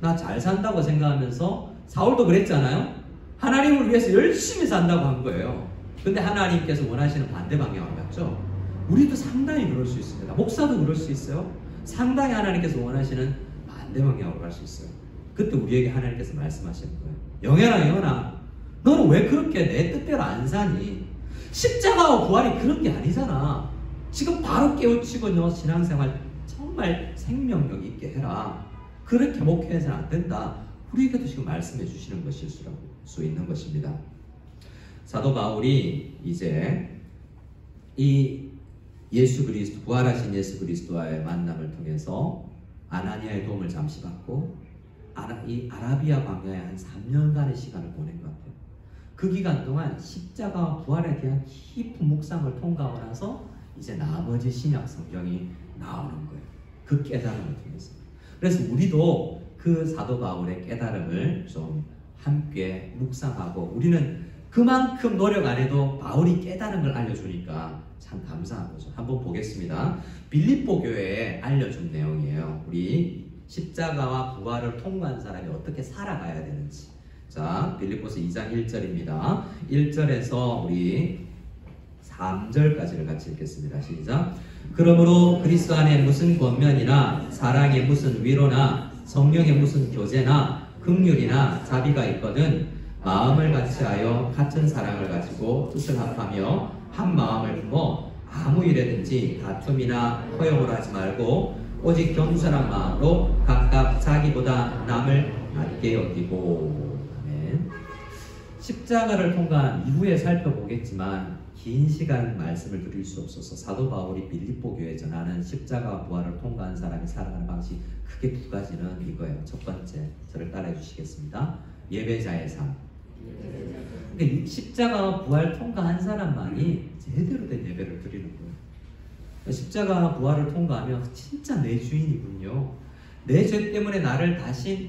나 잘 산다고 생각하면서 사울도 그랬잖아요. 하나님을 위해서 열심히 산다고 한 거예요. 근데 하나님께서 원하시는 반대 방향으로 갔죠. 우리도 상당히 그럴 수 있습니다. 목사도 그럴 수 있어요. 상당히 하나님께서 원하시는 반대 방향으로 갈 수 있어요. 그때 우리에게 하나님께서 말씀하시는 거예요. 영현아 너는 왜 그렇게 내 뜻대로 안 사니? 십자가와 부활이 그런 게 아니잖아. 지금 바로 깨우치고 너 신앙생활 정말 생명력 있게 해라. 그렇게 목회해서는 안 된다. 우리에게도 지금 말씀해 주시는 것일 수 있는 것입니다. 사도 바울이 이제 이 예수 그리스도, 부활하신 예수 그리스도와의 만남을 통해서 아나니아의 도움을 잠시 받고 이 아라비아 광야에 한 3년간의 시간을 보낸 것 같아요. 그 기간 동안 십자가와 부활에 대한 깊은 묵상을 통과하고 나서 이제 나머지 신약 성경이 나오는 거예요. 그 깨달음을 통해서. 그래서 우리도 그 사도 바울의 깨달음을 좀 함께 묵상하고 우리는 그만큼 노력 안 해도 바울이 깨달은 걸 알려주니까 참 감사한 거죠. 한번 보겠습니다. 빌립보 교회에 알려준 내용이에요. 우리 십자가와 부활을 통과한 사람이 어떻게 살아가야 되는지. 자, 빌립보서 2장 1절입니다. 1절에서 우리 3절까지를 같이 읽겠습니다. 시작. 그러므로 그리스도 안에 무슨 권면이나 사랑에 무슨 위로나 성령에 무슨 교제나 긍휼이나 자비가 있거든 마음을 같이하여 같은 사랑을 가지고 뜻을 합하며 한 마음을 품어 아무 일에든지 다툼이나 허용을 하지 말고 오직 겸손한 마음으로 각각 자기보다 남을 낮게 여기고. 아멘. 십자가를 통과한 이후에 살펴보겠지만 긴 시간 말씀을 드릴 수 없어서 사도 바울이 빌립보 교회에 전하는 십자가와 부활을 통과한 사람이 살아가는 방식 크게 두 가지는 이거예요. 첫 번째, 저를 따라해 주시겠습니다. 예배자의 삶. 그러니까 십자가와 부활 통과한 사람만이 제대로 된 예배를 드리는 거예요. 십자가와 부활을 통과하면 진짜 내 주인이군요. 내 죄 때문에 나를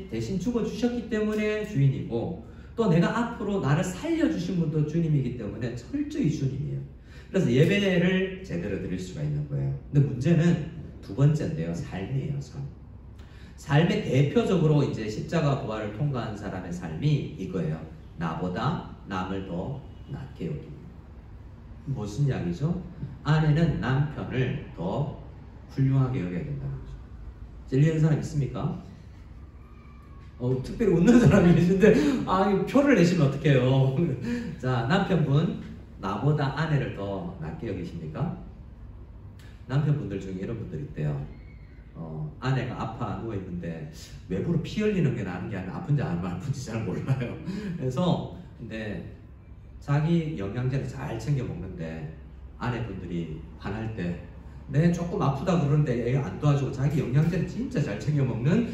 대신 죽어주셨기 때문에 주인이고 또 내가 앞으로 나를 살려주신 분도 주님이기 때문에 철저히 주님이에요. 그래서 예배를 제대로 드릴 수가 있는 거예요. 근데 문제는 두 번째인데요. 삶이에요. 삶의 대표적으로 이제 십자가 부활을 통과한 사람의 삶이 이거예요. 나보다 남을 더 낮게 여기고. 무슨 이야기죠? 아내는 남편을 더 훌륭하게 여겨야 된다는 거죠. 찔리는 사람 있습니까? 특별히 웃는 사람이 계신데 표를 내시면 어떡해요. 자, 남편분 나보다 아내를 더 낮게 여기십니까? 남편분들 중에 이런 분들 있대요. 아내가 아파 누워있는데 외부로 피 흘리는 게 나는 게 아니라 아픈지 안 아픈지 잘 몰라요. 그래서 근데 자기 영양제를 잘 챙겨 먹는데 아내분들이 화날 때 내 조금 아프다 그러는데 애가 안 도와주고 자기 영양제를 진짜 잘 챙겨 먹는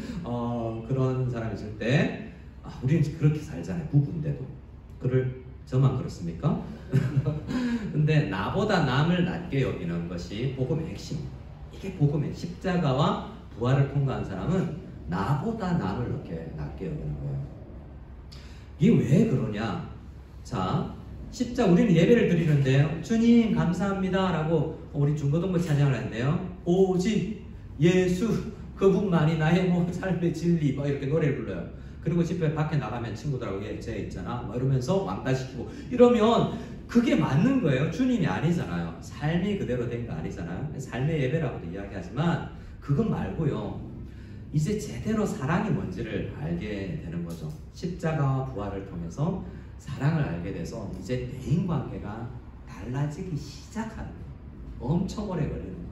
그런 사람이 있을 때 우리는 그렇게 살잖아요. 부부인데도. 저만 그렇습니까? 근데 나보다 남을 낮게 여기는 것이 복음의 핵심. 이게 복음의 십자가와 부활을 통과한 사람은 나보다 남을 이렇게 낮게 여기는 거예요. 이게 왜 그러냐? 자, 우리는 예배를 드리는데요. 주님 감사합니다 라고 우리 중고등부 찬양을 했는데요. 오직 예수 그분만이 나의 삶의 진리 막 이렇게 노래를 불러요. 그리고 집회 밖에 나가면 친구들하고 얘쟤 있잖아 뭐 이러면서 왕따시키고 이러면 그게 맞는 거예요. 주님이 아니잖아요. 삶이 그대로 된 거 아니잖아요. 삶의 예배라고도 이야기하지만 그건 말고요. 이제 제대로 사랑이 뭔지를 알게 되는 거죠. 십자가와 부활을 통해서 사랑을 알게 돼서 이제 대인관계가 달라지기 시작하는 거예요. 엄청 오래 걸리는 거예요.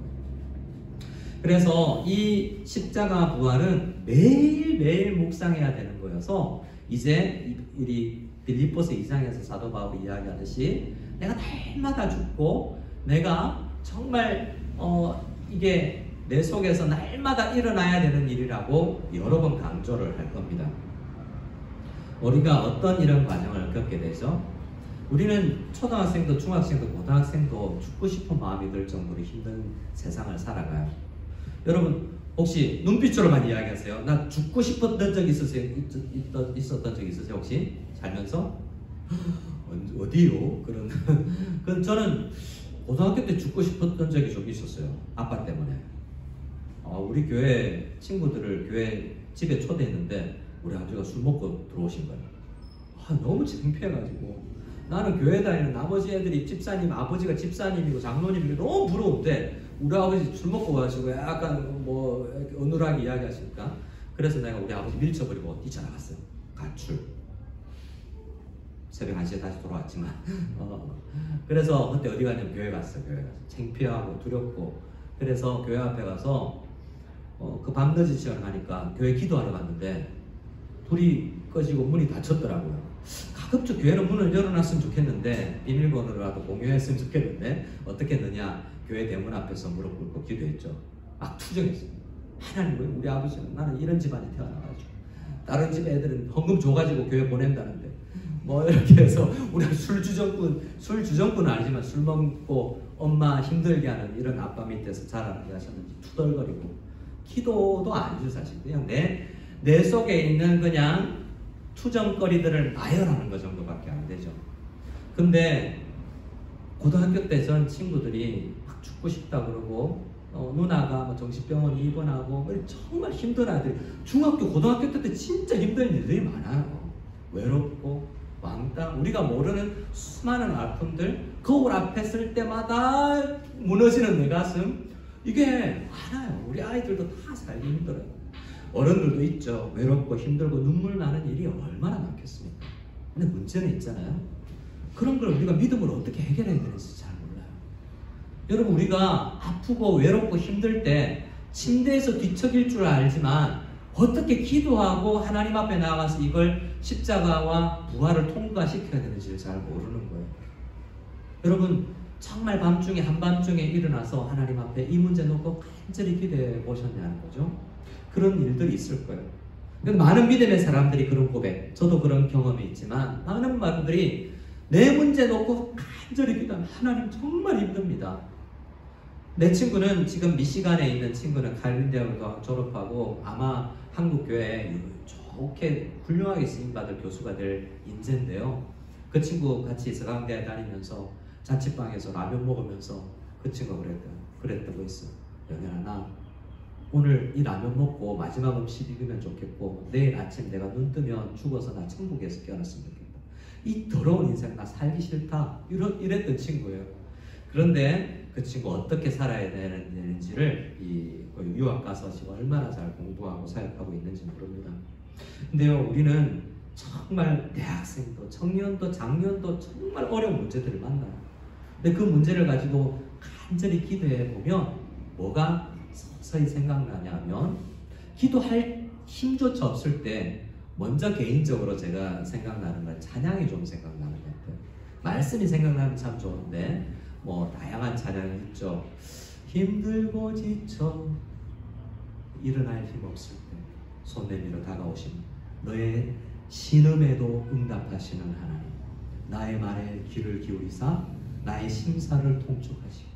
그래서 이 십자가 부활은 매일매일 묵상해야 되는 거여서 이제 이 빌립보서 2장에서 사도 바울이 이야기하듯이 내가 날마다 죽고 내가 정말 이게 내 속에서 날마다 일어나야 되는 일이라고 여러 번 강조를 할 겁니다. 우리가 어떤 이런 과정을 겪게 되죠? 우리는 초등학생도 중학생도 고등학생도 죽고 싶은 마음이 들 정도로 힘든 세상을 살아가요. 여러분 혹시 눈빛으로만 이야기하세요. 나 죽고 싶었던 적 있었던 적 있으세요? 혹시 살면서? 어디요? 그건 저는 고등학교 때 죽고 싶었던 적이 좀 있었어요. 아빠 때문에. 우리 교회 친구들을 교회 집에 초대했는데 우리 아버지가 술 먹고 들어오신 거예요. 너무 창피해가지고 나는 교회 다니는 나머지 애들이 집사님, 아버지가 집사님이고 장로님이고 너무 부러운데 우리 아버지 술 먹고 가지고 약간 뭐 어눌하게 이야기하시니까 그래서 내가 우리 아버지 밀쳐버리고 뛰쳐나갔어요. 가출. 새벽 1시에 다시 돌아왔지만 그래서 그때 어디 갔냐면 교회 갔어요. 교회 가서 창피하고 두렵고 그래서 교회 앞에 가서 그 밤늦은 시간 가니까 교회 기도하러 갔는데 불이 꺼지고 문이 닫혔더라고요. 가급적 교회는 문을 열어놨으면 좋겠는데 비밀번호라도 공유했으면 좋겠는데 어떻게 했느냐, 교회 대문 앞에서 무릎 꿇고 기도했죠. 막 투정했어요. 하나님, 우리 아버지는 나는 이런 집안에 태어나가지고 다른 집 애들은 헌금 줘가지고 교회 보낸다는데 뭐 이렇게 해서 우리가 술 주정꾼은 아니지만 술 먹고 엄마 힘들게 하는 이런 아빠 밑에서 자라나게 하셨는지 투덜거리고 기도도 아니죠. 사실 그냥 내 속에 있는 그냥 투정거리들을 나열하는 것 정도밖에 안 되죠. 근데 고등학교 때 전 친구들이 막 죽고 싶다 그러고 누나가 뭐 정신병원 입원하고 정말 힘든 아이들이 중학교 고등학교 때 진짜 힘든 일들이 많아요. 외롭고 왕따, 우리가 모르는 수많은 아픔들, 거울 앞에 쓸 때마다 무너지는 내 가슴, 이게 많아요. 우리 아이들도 다 살기 힘들어요. 어른들도 있죠. 외롭고 힘들고 눈물 나는 일이 얼마나 많겠습니까? 근데 문제는 있잖아요. 그런 걸 우리가 믿음으로 어떻게 해결해야 되는지 잘 몰라요. 여러분, 우리가 아프고 외롭고 힘들 때 침대에서 뒤척일 줄 알지만 어떻게 기도하고 하나님 앞에 나가서 이걸 십자가와 부활을 통과시켜야 되는지를 잘 모르는 거예요. 여러분, 정말 밤중에 한밤중에 일어나서 하나님 앞에 이 문제 놓고 간절히 기도해 보셨냐는 거죠. 그런 일들이 있을 거예요. 많은 믿음의 사람들이 그런 고백, 저도 그런 경험이 있지만 많은 분들이 내 문제 놓고 간절히 기도하면 하나님 정말 힘듭니다. 내 친구는 지금 미시간에 있는 친구는 칼빈 대학을 졸업하고 아마 한국 교회에 좋게 훌륭하게 쓰임받을 교수가 될 인재인데요. 그 친구 같이 서강대에 다니면서 자취방에서 라면 먹으면서 그 친구가 그랬다고 했어요. 영현아, 나 오늘 이 라면 먹고 마지막 음식 익으면 좋겠고 내일 아침 내가 눈 뜨면 죽어서 나 천국에서 깨어났으면 좋겠다. 이 더러운 인생 나 살기 싫다. 이랬던 친구예요. 그런데 그 친구 어떻게 살아야 되는지를 유학 가서 지금 얼마나 잘 공부하고 사역하고 있는지 모릅니다. 근데요, 우리는 정말 대학생도 청년도 장년도 정말 어려운 문제들을 만나요. 근데 그 문제를 가지고 간절히 기도해 보면 뭐가 서서히 생각나냐면, 기도할 힘조차 없을 때 먼저 개인적으로 제가 생각나는 건 찬양이 좀 생각나는 것 같아요. 말씀이 생각나면 참 좋은데 뭐 다양한 찬양이 있죠. 힘들고 지쳐 일어날 힘 없을 때 손 내밀어 다가오신 너의 신음에도 응답하시는 하나님, 나의 말에 귀를 기울이사 나의 심사를 통촉하시고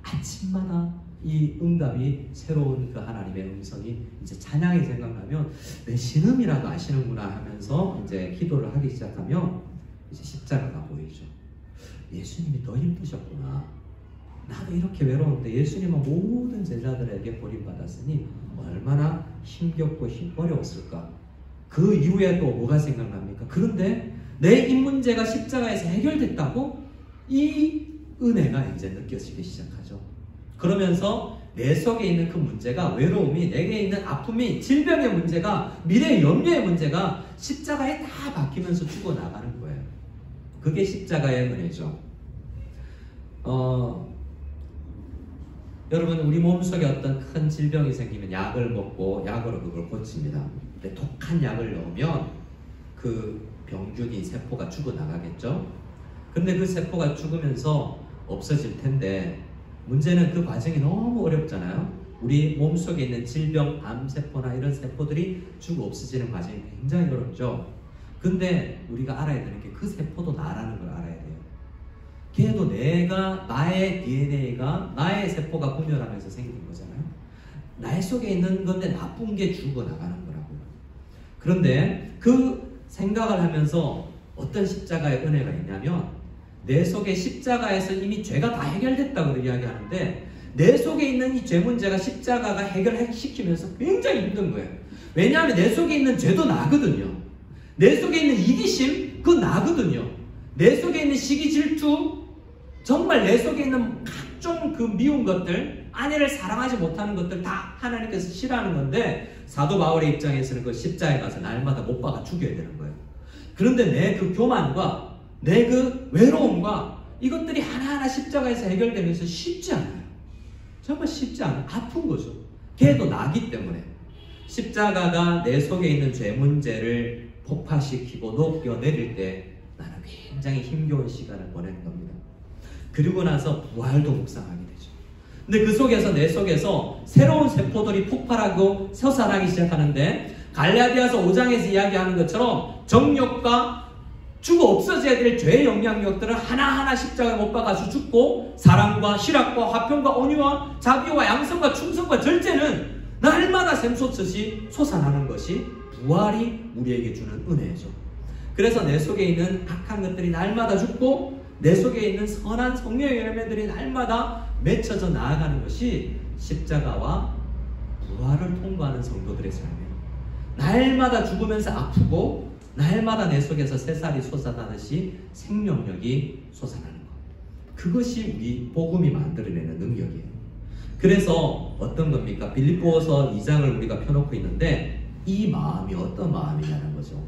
아침마다 이 응답이 새로운 그 하나님의 음성이 이제 찬양이 생각나면 내 신음이라도 아시는구나 하면서 이제 기도를 하기 시작하면 이제 십자가가 보이죠. 예수님이 더 힘드셨구나. 나도 이렇게 외로운데 예수님은 모든 제자들에게 버림받았으니 얼마나 힘겹고 어려웠을까. 그 이후에 또 뭐가 생각납니까? 그런데 내 이 문제가 십자가에서 해결됐다고? 이 은혜가 이제 느껴지기 시작하죠. 그러면서 내 속에 있는 그 문제가, 외로움이, 내게 있는 아픔이, 질병의 문제가, 미래의 염려의 문제가 십자가에 다 박히면서 죽어나가는 거예요. 그게 십자가의 은혜죠. 여러분, 우리 몸속에 어떤 큰 질병이 생기면 약을 먹고 약으로 그걸 고칩니다. 근데 독한 약을 넣으면 그 병균이, 세포가 죽어나가겠죠. 근데 그 세포가 죽으면서 없어질 텐데, 문제는 그 과정이 너무 어렵잖아요. 우리 몸속에 있는 질병, 암세포나 이런 세포들이 죽어 없어지는 과정이 굉장히 어렵죠. 근데 우리가 알아야 되는 게 그 세포도 나라는 걸 알아야 돼요. 걔도 나의 DNA가, 나의 세포가 분열하면서 생긴 거잖아요. 나 속에 있는 건데 나쁜 게 죽어나가는 거라고요. 그런데 그 생각을 하면서 어떤 십자가의 은혜가 있냐면, 내 속에 십자가에서 이미 죄가 다 해결됐다고 이야기하는데, 내 속에 있는 이 죄 문제가 십자가가 해결시키면서 굉장히 힘든 거예요. 왜냐하면 내 속에 있는 죄도 나거든요. 내 속에 있는 이기심, 그거 나거든요. 내 속에 있는 시기, 질투, 정말 내 속에 있는 각종 그 미운 것들, 아내를 사랑하지 못하는 것들 다 하나님께서 싫어하는 건데, 사도 바울의 입장에서는 그 십자가에 가서 날마다 못 박아 죽여야 되는 거예요. 그런데 내 그 교만과 내 그 외로움과 이것들이 하나하나 십자가에서 해결되면서 쉽지 않아요. 정말 쉽지 않아요. 아픈 거죠. 걔도 나기 때문에. 십자가가 내 속에 있는 죄 문제를 폭파시키고 녹여내릴 때 나는 굉장히 힘겨운 시간을 보내는 겁니다. 그리고 나서 부활도 묵상하게 되죠. 근데 그 속에서, 내 속에서 새로운 세포들이 폭발하고 솟아나기 시작하는데, 갈라디아서 5장에서 이야기하는 것처럼 정욕과 죽어 없어져야 될 죄의 영향력들은 하나하나 십자가에 못 박아서 죽고, 사랑과 희락과 화평과 온유와 자비와 양성과 충성과 절제는 날마다 샘솟듯이 솟아나는 것이 부활이 우리에게 주는 은혜죠. 그래서 내 속에 있는 악한 것들이 날마다 죽고, 내 속에 있는 선한 성령의 열매들이 날마다 맺혀져 나아가는 것이 십자가와 부활을 통과하는 성도들의 삶이에요. 날마다 죽으면서 아프고, 날마다 내 속에서 새살이 솟아나듯이 생명력이 솟아나는 것. 그것이 우리 복음이 만들어내는 능력이에요. 그래서 어떤 겁니까? 빌립보서 2장을 우리가 펴놓고 있는데, 이 마음이 어떤 마음이냐는 거죠.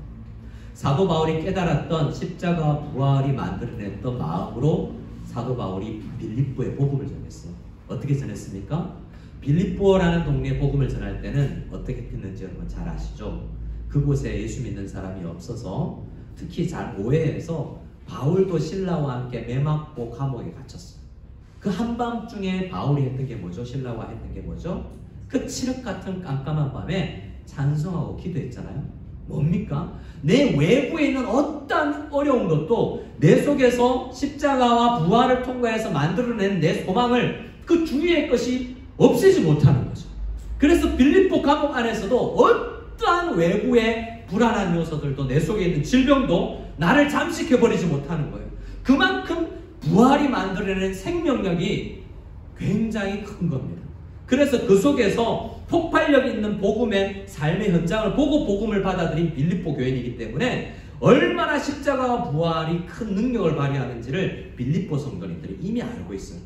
사도 바울이 깨달았던 십자가와 부활이 만들어냈던 마음으로 사도 바울이 빌립보에 복음을 전했어요. 어떻게 전했습니까? 빌립보라는 동네에 복음을 전할 때는 어떻게 했는지 여러분 잘 아시죠? 그곳에 예수 믿는 사람이 없어서, 특히 잘 오해해서 바울도 신라와 함께 매맞고 감옥에 갇혔어요. 그 한밤중에 바울이 했던 게 뭐죠? 신라와 했던 게 뭐죠? 그 칠흑 같은 깜깜한 밤에 찬송하고 기도했잖아요. 뭡니까? 내 외부에 있는 어떤 어려운 것도 내 속에서 십자가와 부활을 통과해서 만들어낸 내 소망을, 그 주위의 것이 없애지 못하는 거죠. 그래서 빌립보 감옥 안에서도 어떠한 외부의 불안한 요소들도, 내 속에 있는 질병도 나를 잠식해버리지 못하는 거예요. 그만큼 부활이 만들어내는 생명력이 굉장히 큰 겁니다. 그래서 그 속에서 폭발력 있는 복음의 삶의 현장을 보고 복음을 받아들인 빌립보 교인이기 때문에 얼마나 십자가와 부활이 큰 능력을 발휘하는지를 빌립보 성도님들이 이미 알고 있어요.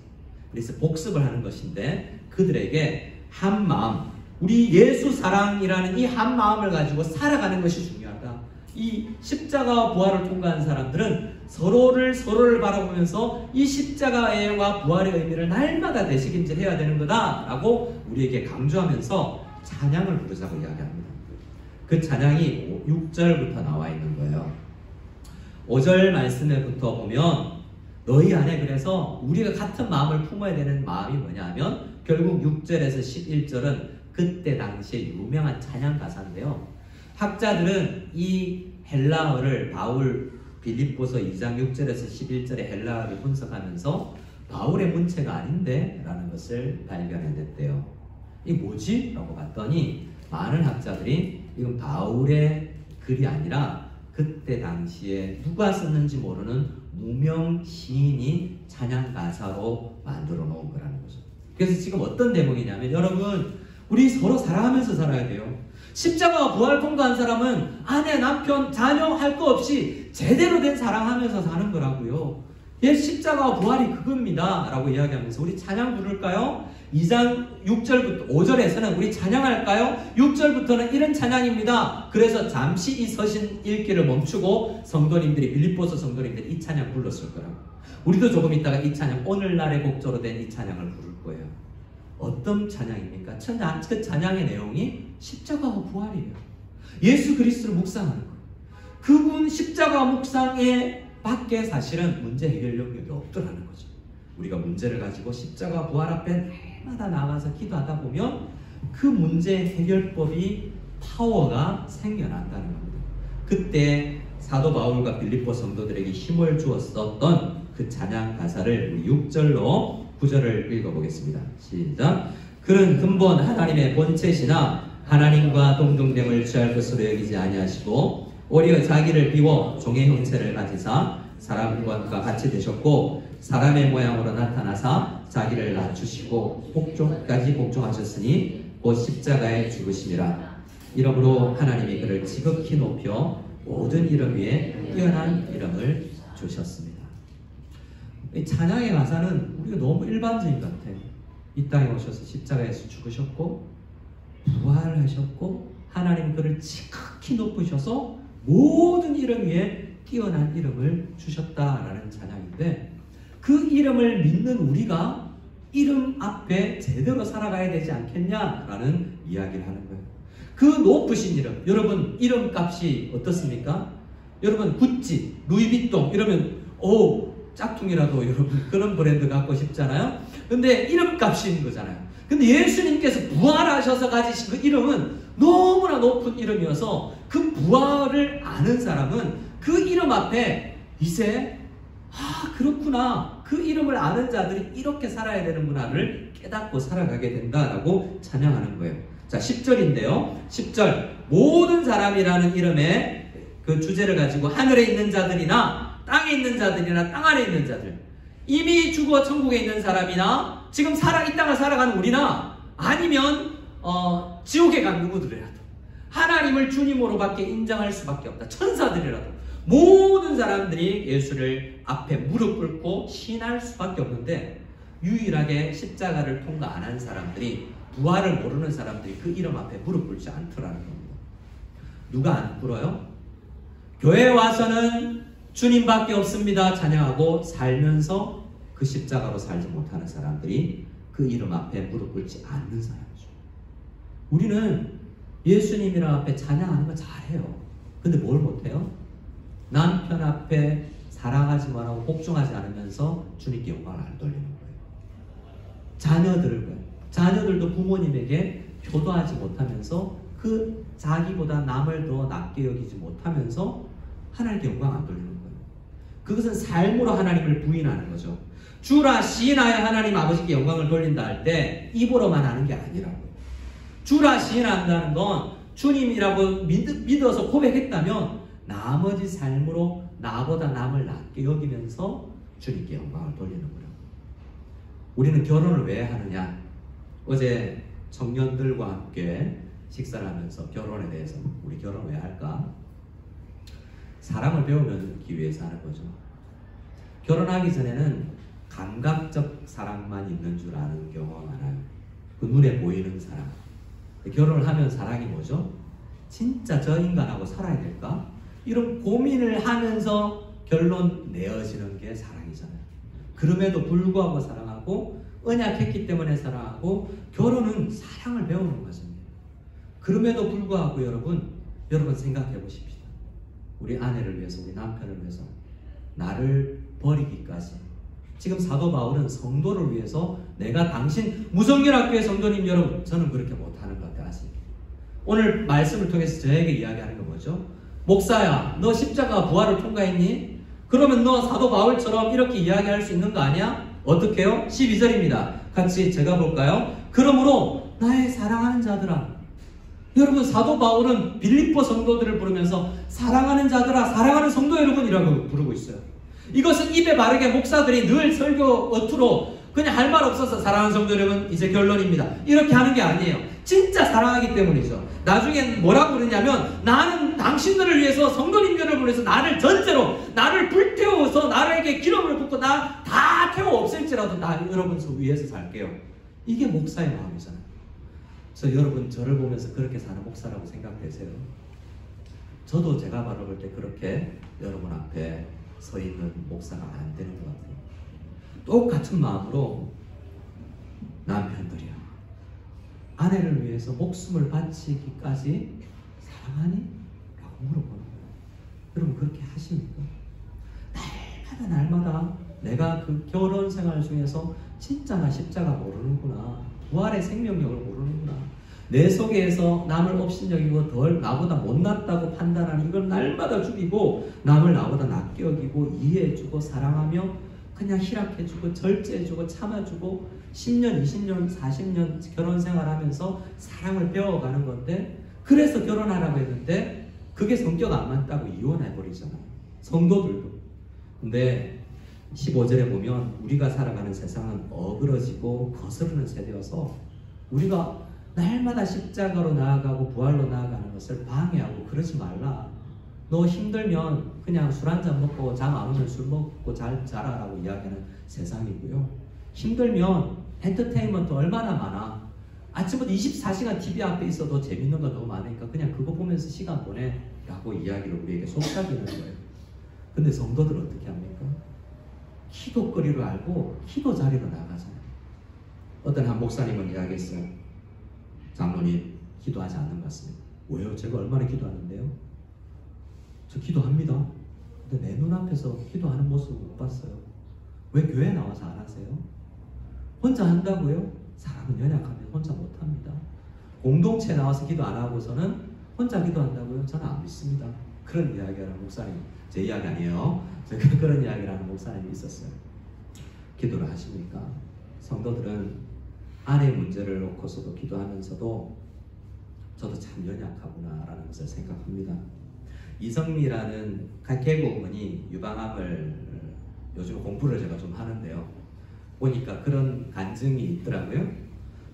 그래서 복습을 하는 것인데, 그들에게 한 마음, 우리 예수 사랑이라는 이 한 마음을 가지고 살아가는 것이 중요하다. 이 십자가와 부활을 통과한 사람들은 서로를 바라보면서 이 십자가와 부활의 의미를 날마다 되새김질 해야 되는 거다라고 우리에게 강조하면서 찬양을 부르자고 이야기합니다. 그 찬양이 6절부터 나와 있는 거예요. 5절 말씀에부터 보면, 너희 안에, 그래서 우리가 같은 마음을 품어야 되는 마음이 뭐냐 하면, 결국 6절에서 11절은 그때 당시에 유명한 찬양 가사인데요. 학자들은 이 헬라어를 빌립보서 2장 6절에서 11절의 헬라어를 분석하면서 바울의 문체가 아닌데? 라는 것을 발견해냈대요. 이게 뭐지? 라고 봤더니 많은 학자들이 이건 바울의 글이 아니라 그때 당시에 누가 썼는지 모르는 무명 시인이 찬양 가사로 만들어 놓은 거라는 거죠. 그래서 지금 어떤 대목이냐면, 여러분 우리 서로 사랑하면서 살아야 돼요. 십자가와 부활 통과한 사람은 아내, 남편, 자녀 할 거 없이 제대로 된 사랑하면서 사는 거라고요. 예, 십자가와 부활이 그겁니다 라고 이야기하면서 우리 찬양 부를까요? 2장 6절부터 5절에서는 우리 찬양할까요? 6절부터는 이런 찬양입니다. 그래서 잠시 이 서신 읽기를 멈추고 성도님들이, 빌립보서 성도님들이 이 찬양 불렀을 거라고. 우리도 조금 있다가 이 찬양, 오늘날의 곡조로 된 이 찬양을 부를 거예요. 어떤 찬양입니까? 그 찬양의 내용이 십자가와 부활이에요. 예수 그리스도를 묵상하는 거예요. 그분 십자가 묵상에 밖에 사실은 문제 해결 영역이 없더라는 거죠. 우리가 문제를 가지고 십자가 부활 앞에 날마다 나가서 기도하다 보면 그 문제 해결법이 파워가 생겨난다는 겁니다. 그때 사도 바울과 빌립보 성도들에게 힘을 주었었던 그 찬양 가사를 우리 6절로 9절을 읽어보겠습니다. 시작. 그는 근본 하나님의 본체시나 하나님과 동등됨을 취할 것으로 여기지 아니하시고 오히려 자기를 비워 종의 형체를 가지사 사람과 같이 되셨고 사람의 모양으로 나타나사 자기를 낮추시고 복종까지 복종하셨으니 곧 십자가에 죽으심이라. 이러므로 하나님이 그를 지극히 높여 모든 이름 위에 뛰어난 이름을 주셨습니다. 이 찬양의 가사는 우리가 너무 일반적인 것 같아요. 이 땅에 오셔서 십자가에서 죽으셨고 부활하셨고 하나님 그를 지극히 높으셔서 모든 이름 위에 뛰어난 이름을 주셨다라는 찬양인데, 그 이름을 믿는 우리가 이름 앞에 제대로 살아가야 되지 않겠냐라는 이야기를 하는 거예요. 그 높으신 이름, 여러분 이름값이 어떻습니까? 여러분 구찌, 루이비통 이러면 짝퉁이라도 여러분 그런 브랜드 갖고 싶잖아요. 근데 이름값이 있는 거잖아요. 근데 예수님께서 부활하셔서 가지신 그 이름은 너무나 높은 이름이어서 그 부활을 아는 사람은 그 이름 앞에 이제 그렇구나, 그 이름을 아는 자들이 이렇게 살아야 되는구나를 깨닫고 살아가게 된다라고 찬양하는 거예요. 자, 10절인데요 10절, 모든 사람이라는 이름의 그 주제를 가지고 하늘에 있는 자들이나 땅에 있는 자들이나 땅 안에 있는 자들, 이미 죽어 천국에 있는 사람이나 지금 이 땅을 살아가는 우리나 아니면 지옥에 간 누구들이라도 하나님을 주님으로 밖에 인정할 수밖에 없다, 천사들이라도 모든 사람들이 예수를 앞에 무릎 꿇고 신할 수밖에 없는데, 유일하게 십자가를 통과 안 한 사람들이, 부활을 모르는 사람들이 그 이름 앞에 무릎 꿇지 않더라는 겁니다. 누가 안 꿇어요? 교회에 와서는 주님밖에 없습니다 찬양하고 살면서 그 십자가로 살지 못하는 사람들이 그 이름 앞에 무릎 꿇지 않는 사람이죠. 우리는 예수님이랑 앞에 찬양하는 거 잘해요. 근데 뭘 못해요? 남편 앞에 사랑하지 말고 복종하지 않으면서 주님께 영광을 안 돌리는 거예요. 자녀들도 부모님에게 효도하지 못하면서 그 자기보다 남을 더 낮게 여기지 못하면서 하나님께 영광 안 돌리는 거예요. 그것은 삶으로 하나님을 부인하는 거죠. 주라 시인하여 하나님 아버지께 영광을 돌린다 할 때 입으로만 하는 게 아니라고. 주라 시인한다는 건 주님이라고 믿어서 고백했다면 나머지 삶으로 나보다 남을 낮게 여기면서 주님께 영광을 돌리는 거라고. 우리는 결혼을 왜 하느냐? 어제 청년들과 함께 식사를 하면서 결혼에 대해서 우리 결혼 왜 할까? 사랑을 배우기 위해서 하는 거죠. 결혼하기 전에는 감각적 사랑만 있는 줄 아는 경우가 많아요. 그 눈에 보이는 사랑. 결혼을 하면 사랑이 뭐죠? 진짜 저 인간하고 살아야 될까? 이런 고민을 하면서 결론 내어지는 게 사랑이잖아요. 그럼에도 불구하고 사랑하고 언약했기 때문에 사랑하고 결혼은 사랑을 배우는 것입니다. 그럼에도 불구하고 여러분 생각해 보십시오. 우리 아내를 위해서, 우리 남편을 위해서 나를 버리기까지. 지금 사도 바울은 성도를 위해서 내가 당신 무성결학교의 성도님 여러분, 저는 그렇게 못하는 것 같아요. 아직 오늘 말씀을 통해서 저에게 이야기하는 건 뭐죠? 목사야, 너 십자가 부활을 통과했니? 그러면 너 사도 바울처럼 이렇게 이야기할 수 있는 거 아니야? 어떻게 해요? 12절입니다. 같이 제가 볼까요? 그러므로 나의 사랑하는 자들아. 여러분, 사도 바울은 빌립보 성도들을 부르면서 사랑하는 자들아, 사랑하는 성도 여러분이라고 부르고 있어요. 이것은 입에 바르게 목사들이 늘 설교 어투로 그냥 할 말 없어서 사랑하는 성도 여러분, 이제 결론입니다. 이렇게 하는 게 아니에요. 진짜 사랑하기 때문이죠. 나중엔 뭐라고 그러냐면, 나는 당신들을 위해서, 성도님 여러분을 위해서 나를 전제로, 나를 불태워서 나에게 기름을 붓고 나 다 태워 없앨지라도 나 여러분 위해서 살게요. 이게 목사의 마음이잖아요. 그래서 여러분 저를 보면서 그렇게 사는 목사라고 생각되세요? 저도 제가 바라볼 때 그렇게 여러분 앞에 서 있는 목사가 안 되는 것 같아요. 똑같은 마음으로 남편들이요, 아내를 위해서 목숨을 바치기까지 사랑하니? 라고 물어보는 거예요. 여러분 그렇게 하십니까? 날마다 내가 그 결혼 생활 중에서 진짜나 십자가 모르는구나, 부활의 생명력을 모르는구나, 내 속에서 남을 업신여기고 덜 나보다 못났다고 판단하는 이걸 날마다 죽이고, 남을 나보다 낮게 여기고 이해해주고 사랑하며 그냥 희락해주고 절제해주고 참아주고 10년, 20년, 40년 결혼 생활하면서 사랑을 배워가는 건데, 그래서 결혼하라고 했는데 그게 성격 안 맞다고 이혼해버리잖아요, 성도들도. 근데 15절에 보면 우리가 살아가는 세상은 어그러지고 거스르는 세대여서 우리가 날마다 십자가로 나아가고 부활로 나아가는 것을 방해하고 그러지 말라. 너 힘들면 그냥 술 한잔 먹고 잠 안 오면 술 먹고 잘 자라라고 이야기하는 세상이고요. 힘들면 엔터테인먼트 얼마나 많아. 아침부터 24시간 TV 앞에 있어도 재밌는 거 너무 많으니까 그냥 그거 보면서 시간 보내 라고 이야기를 우리에게 속삭이는 거예요. 근데 성도들 어떻게 합니까? 기도거리로 알고 기도 자리로 나가잖아요. 어떤 한 목사님은 이야기했어요. 장로님 기도하지 않는 것 같습니다. 왜요? 제가 얼마나 기도하는데요? 저 기도합니다. 근데 내 눈앞에서 기도하는 모습을 못 봤어요. 왜 교회 나와서 안 하세요? 혼자 한다고요? 사람은 연약하면 혼자 못합니다. 공동체 나와서 기도 안 하고서는 혼자 기도한다고요? 저는 안 믿습니다. 그런 이야기하는 목사님, 제 이야기 아니에요. 제가 그런 이야기를 하는 목사님이 있었어요. 기도를 하십니까? 성도들은 아내 문제를 놓고서도 기도하면서도 저도 참 연약하구나 라는 것을 생각합니다. 이성미라는 개고문이 유방암을 요즘 공부를 제가 좀 하는데요, 보니까 그런 간증이 있더라고요.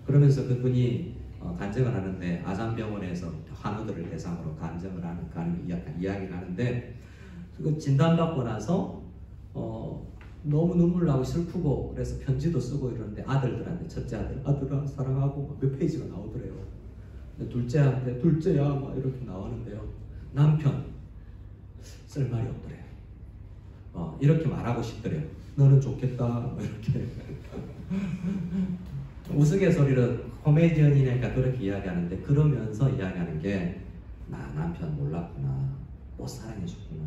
그러면서 그분이 간증을 하는데, 아산병원에서 환우들을 대상으로 간증을 하는 이야기를 하는데, 그 진단받고 나서 너무 눈물 나고 슬프고 그래서 편지도 쓰고 이러는데, 아들들한테, 첫째 아들아 사랑하고 몇 페이지가 나오더래요. 둘째한테 둘째야 막 이렇게 나오는데요, 남편 쓸 말이 없더래요. 이렇게 말하고 싶더래요. 너는 좋겠다 이렇게 우스갯소리로 코미디언이니까 그렇게 이야기하는데, 그러면서 이야기하는 게, 나 남편 몰랐구나, 못 사랑해줬구나,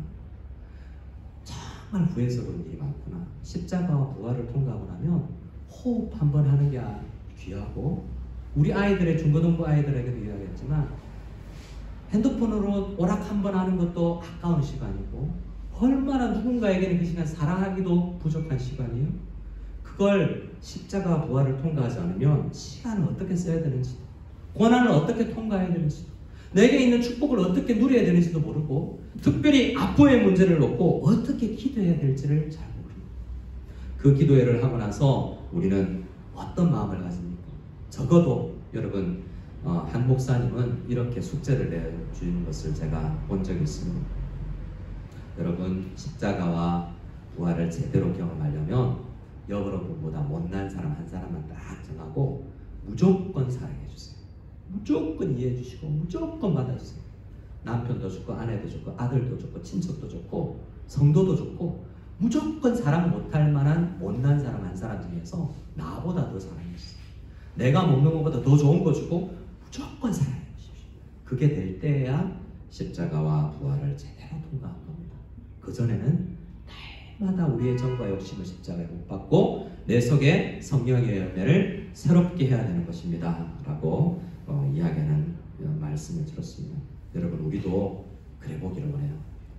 정말 후회스러운 일이 많구나. 십자가와 부활을 통과하고 나면 호흡 한번 하는 게 귀하고, 우리 아이들의 중고등부 아이들에게도 이야기했지만 핸드폰으로 오락 한번 하는 것도 아까운 시간이고, 얼마나 누군가에게는 그 시간 사랑하기도 부족한 시간이에요. 그걸 십자가 부활을 통과하지 않으면 시간을 어떻게 써야 되는지, 고난을 어떻게 통과해야 되는지, 내게 있는 축복을 어떻게 누려야 되는지도 모르고, 특별히 아픔의 문제를 놓고 어떻게 기도해야 될지를 잘 모릅니다. 그 기도회를 하고 나서 우리는 어떤 마음을 가집니까? 적어도 여러분, 한 목사님은 이렇게 숙제를 내주는 것을 제가 본 적이 있습니다. 여러분, 십자가와 부활을 제대로 경험하려면 여러분보다 못난 사람 한 사람만 딱 정하고 무조건 사랑해 주세요. 무조건 이해해 주시고 무조건 받아주세요. 남편도 좋고 아내도 좋고 아들도 좋고 친척도 좋고 성도도 좋고, 무조건 사랑 못할 만한 못난 사람 한 사람 중에서 나보다 더 사랑해 주세요. 내가 먹는 것보다 더 좋은 거 주고 무조건 사랑해 주십시오. 그게 될 때야 십자가와 부활을 제대로 통과한 겁니다. 그전에는 날마다 우리의 정과 욕심을 십자가에 못 박고 내 속에 성령의 열매를 새롭게 해야 되는 것입니다 라고 이야기하는 말씀을 들었습니다. 여러분, 우리도 그래 보기를 원해요.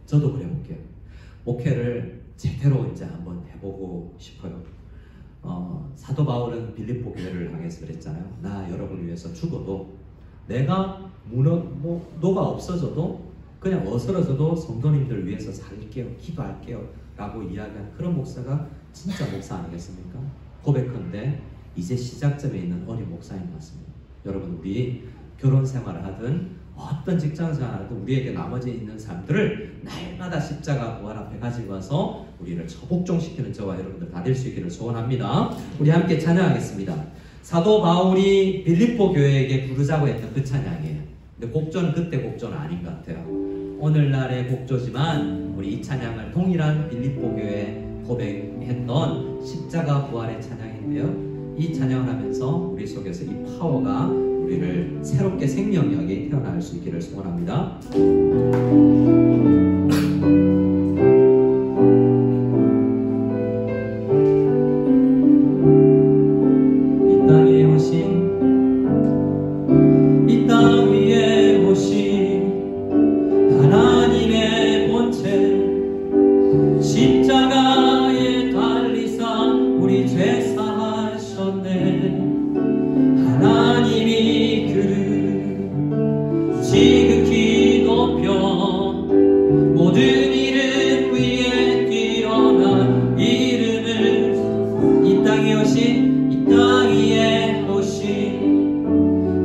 저도 그래 볼게요. 목회를 제대로 이제 한번 해보고 싶어요. 사도 바울은 빌립보 교회를 향해서 그랬잖아요. 나 여러분을 위해서 죽어도, 내가 노가 없어져도 그냥 어스러져도 성도님들 위해서 살게요, 기도할게요 라고 이야기하는 그런 목사가 진짜 목사 아니겠습니까? 고백컨대 이제 시작점에 있는 어린 목사인 것 같습니다. 여러분, 우리 결혼 생활을 하든 어떤 직장 생활을 하든 우리에게 나머지 있는 사람들을 날마다 십자가 부활 앞에 가지고 와서 우리를 처복종시키는 저와 여러분들 다 될 수 있기를 소원합니다. 우리 함께 찬양하겠습니다. 사도 바울이 빌립보 교회에게 부르자고 했던 그 찬양이에요. 근데 곡조는 그때 곡조는 아닌 것 같아요. 오늘날의 곡조지만 우리 이 찬양을 동일한 빌립보 교회에 고백했던 십자가 부활의 찬양인데요. 이 찬양을 하면서 우리 속에서 이 파워가 우리를 새롭게 생명력이 태어날 수 있기를 소원합니다. 이 땅 위에 오신 하나님의 본체 십자가에 달리사 우리 죄 사하셨네. 하나님이 그를 지극히 높여 모든 이름 위에 뛰어난 이름을 이 땅에 오신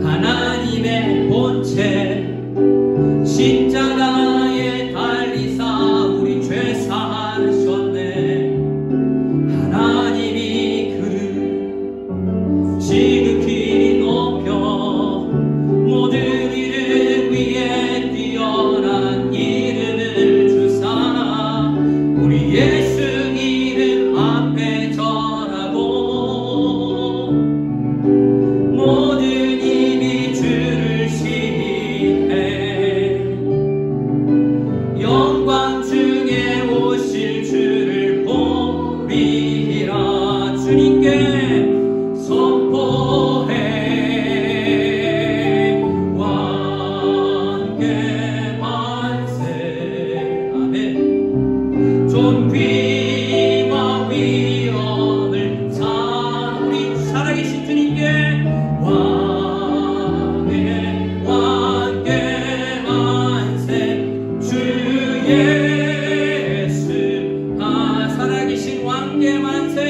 하나님의 본체 십자가에 달리사 우리 죄 사하셨네. 하나님이 그를 지극히 높여 모든 이름 위에 뛰어난 이름을 주사 우리 예수 이름 앞에 절하고 모든 입이 주를 시인해 영광 중에 오실 주를 보리라. 주님께 선포해 왕께 만세. 아멘. 존귀와 위엄을 우리 살아계신 주님께 왕께 만세. 주 예수 살아계신 왕께 만세.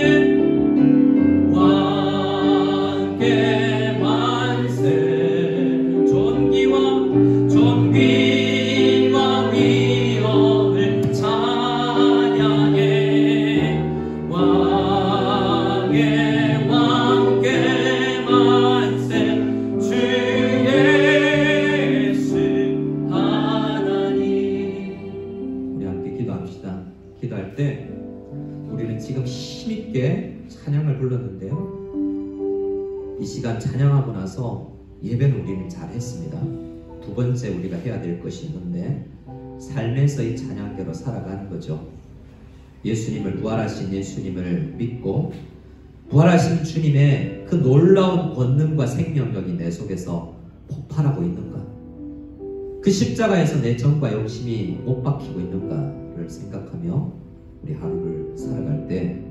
왕께 만세. 존귀와 위엄을 찬양해 왕께 만세. 주 예수 하나님. 우리 함께 기도합시다. 기도할 때 우리는 지금 힘있게 찬양을 불렀는데요, 이 시간 찬양하고 나서 예배는 우리는 잘했습니다. 두 번째 우리가 해야 될 것이 있는데 삶에서 이 찬양대로 살아가는 거죠. 예수님을, 부활하신 예수님을 믿고 부활하신 주님의 그 놀라운 권능과 생명력이 내 속에서 폭발하고 있는가, 그 십자가에서 내 정과 욕심이 못 박히고 있는가를 생각하며 우리 하루를 살아갈 때,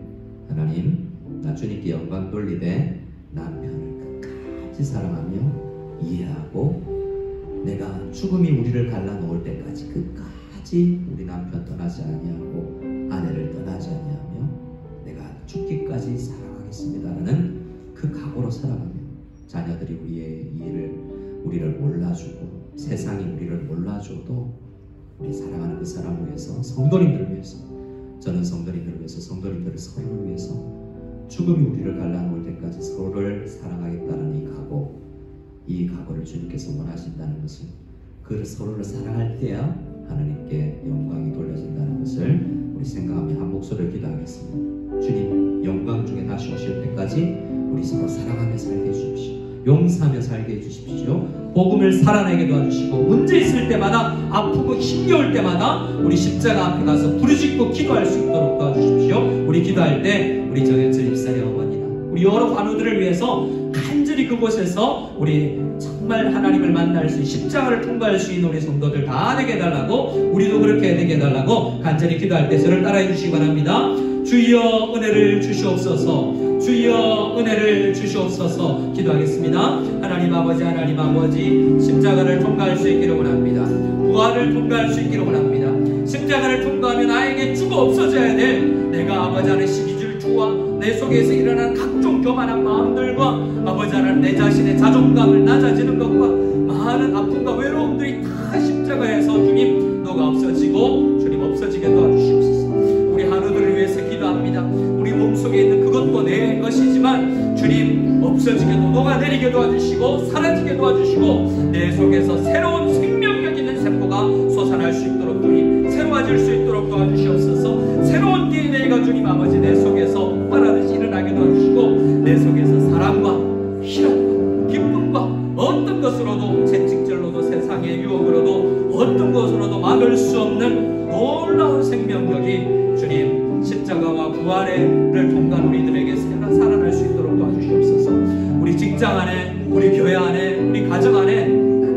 하나님, 나 주님께 영광 돌리되 남편을 끝까지 사랑하며 이해하고 내가 죽음이 우리를 갈라놓을 때까지 끝까지 우리 남편 떠나지 아니하고 아내를 떠나지 아니하며 내가 죽기까지 사랑하겠습니다라는 그 각오로 살아가며 자녀들이 우리를 몰라주고 세상이 우리를 몰라줘도 우리 사랑하는 그 사람을 위해서, 성도님들을 위해서, 저는 성도님들을 위해서, 성도님들을 서로를 위해서 죽음이 우리를 갈라놓을 때까지 서로를 사랑하겠다는 이 각오를 주님께서 원하신다는 것을, 그 서로를 사랑할 때야 하나님께 영광이 돌려진다는 것을 우리 생각하며 한 목소리를 기도하겠습니다. 주님, 영광 중에 다시 오실 때까지 우리 서로 사랑하며 살게 해주십시오. 용서하며 살게 해주십시오. 복음을 살아내게 도와주시고 문제 있을 때마다, 아프고 힘겨울 때마다 우리 십자가 앞에 가서 부르짖고 기도할 수 있도록 도와주십시오. 우리 기도할 때 우리 정현철 집사님 어머니나 우리 여러 관우들을 위해서 간절히 그곳에서 우리 정말 하나님을 만날 수 있는, 십자가를 통과할 수 있는 우리 성도들 다 되게 해달라고, 우리도 그렇게 되게 해달라고 간절히 기도할 때 저를 따라해 주시기 바랍니다. 주여 은혜를 주시옵소서. 주여 은혜를 주시옵소서. 기도하겠습니다. 하나님 아버지, 하나님 아버지, 십자가를 통과할 수 있기를 원합니다. 부활을 통과할 수 있기를 원합니다. 십자가를 통과하면 나에게 주가 없어져야 돼. 내가 아버지 안에 12줄 주와 내 속에서 일어나는 각종 교만한 마음들과 아버지 하나님 내 자신의 자존감을 낮아지는 것과 많은 아픔과 외로움들이 다 십자가에서 주님 너가 없어지고 주님 없어지게 도와주시옵소서. 우리 하루들을 위해서 기도합니다. 우리 몸속에 있는 그것도 내 것이지만 주님 없어지게 녹아내리게 도와주시고 사라지게 도와주시고 내 속에서 새로운 생명력 있는 세포가 솟아날 수 있도록 주님 새로워질 수 있도록 도와주시옵소서. 새로운 DNA가 주님 아버지 내 속에서 폭발하듯이 일어나게 도와주시고 내 속에서 사랑과 희락과 기쁨과 어떤 것으로도 채찍질로도 세상의 유혹으로도 어떤 것으로도 막을 수 없는 놀라운 생명력이 주님 십자가와 부활을 통과한 우리들에게 살아날 수 있도록 도와주시옵소서. 우리 직장 안에 우리 교회 안에 우리 가정 안에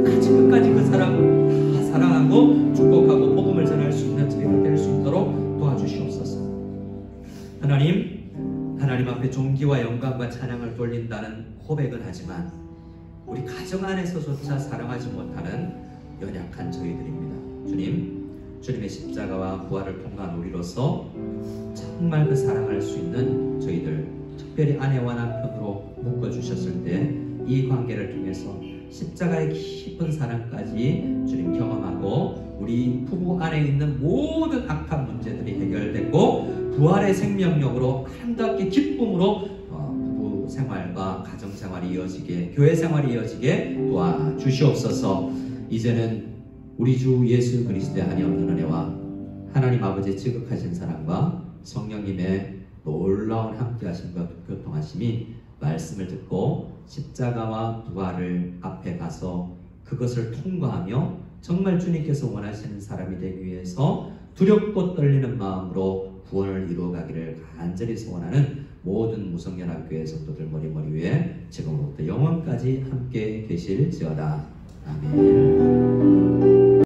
끝까지 그 사랑을 다 사랑하고 축복하고 복음을 전할 수 있는 저희가 될 수 있도록 도와주시옵소서. 하나님 앞에 존귀와 영광과 찬양을 돌린다는 고백은 하지만 우리 가정 안에서조차 사랑하지 못하는 연약한 저희들입니다. 주님의 십자가와 부활을 통과한 우리로서 정말 그 사랑할 수 있는 저희들, 특별히 아내와 남편으로 묶어주셨을 때 이 관계를 통해서 십자가의 깊은 사랑까지 주님 경험하고 우리 부부 안에 있는 모든 악한 문제들이 해결되고 부활의 생명력으로 아름답게 기쁨으로 부부 생활과 가정 생활이 이어지게 교회 생활이 이어지게 도와주시옵소서. 이제는 우리 주 예수 그리스도의 한이없는 은혜와 하나님 아버지의 지극하신 사랑과 성령님의 놀라운 함께하심과 교통하심이 말씀을 듣고 십자가와 부활을 앞에 가서 그것을 통과하며 정말 주님께서 원하시는 사람이 되기 위해서 두렵고 떨리는 마음으로 구원을 이루어가기를 간절히 소원하는 모든 무성연합교회 성도들 머리 위에 지금부터 영원까지 함께 계실지어다. 아멘.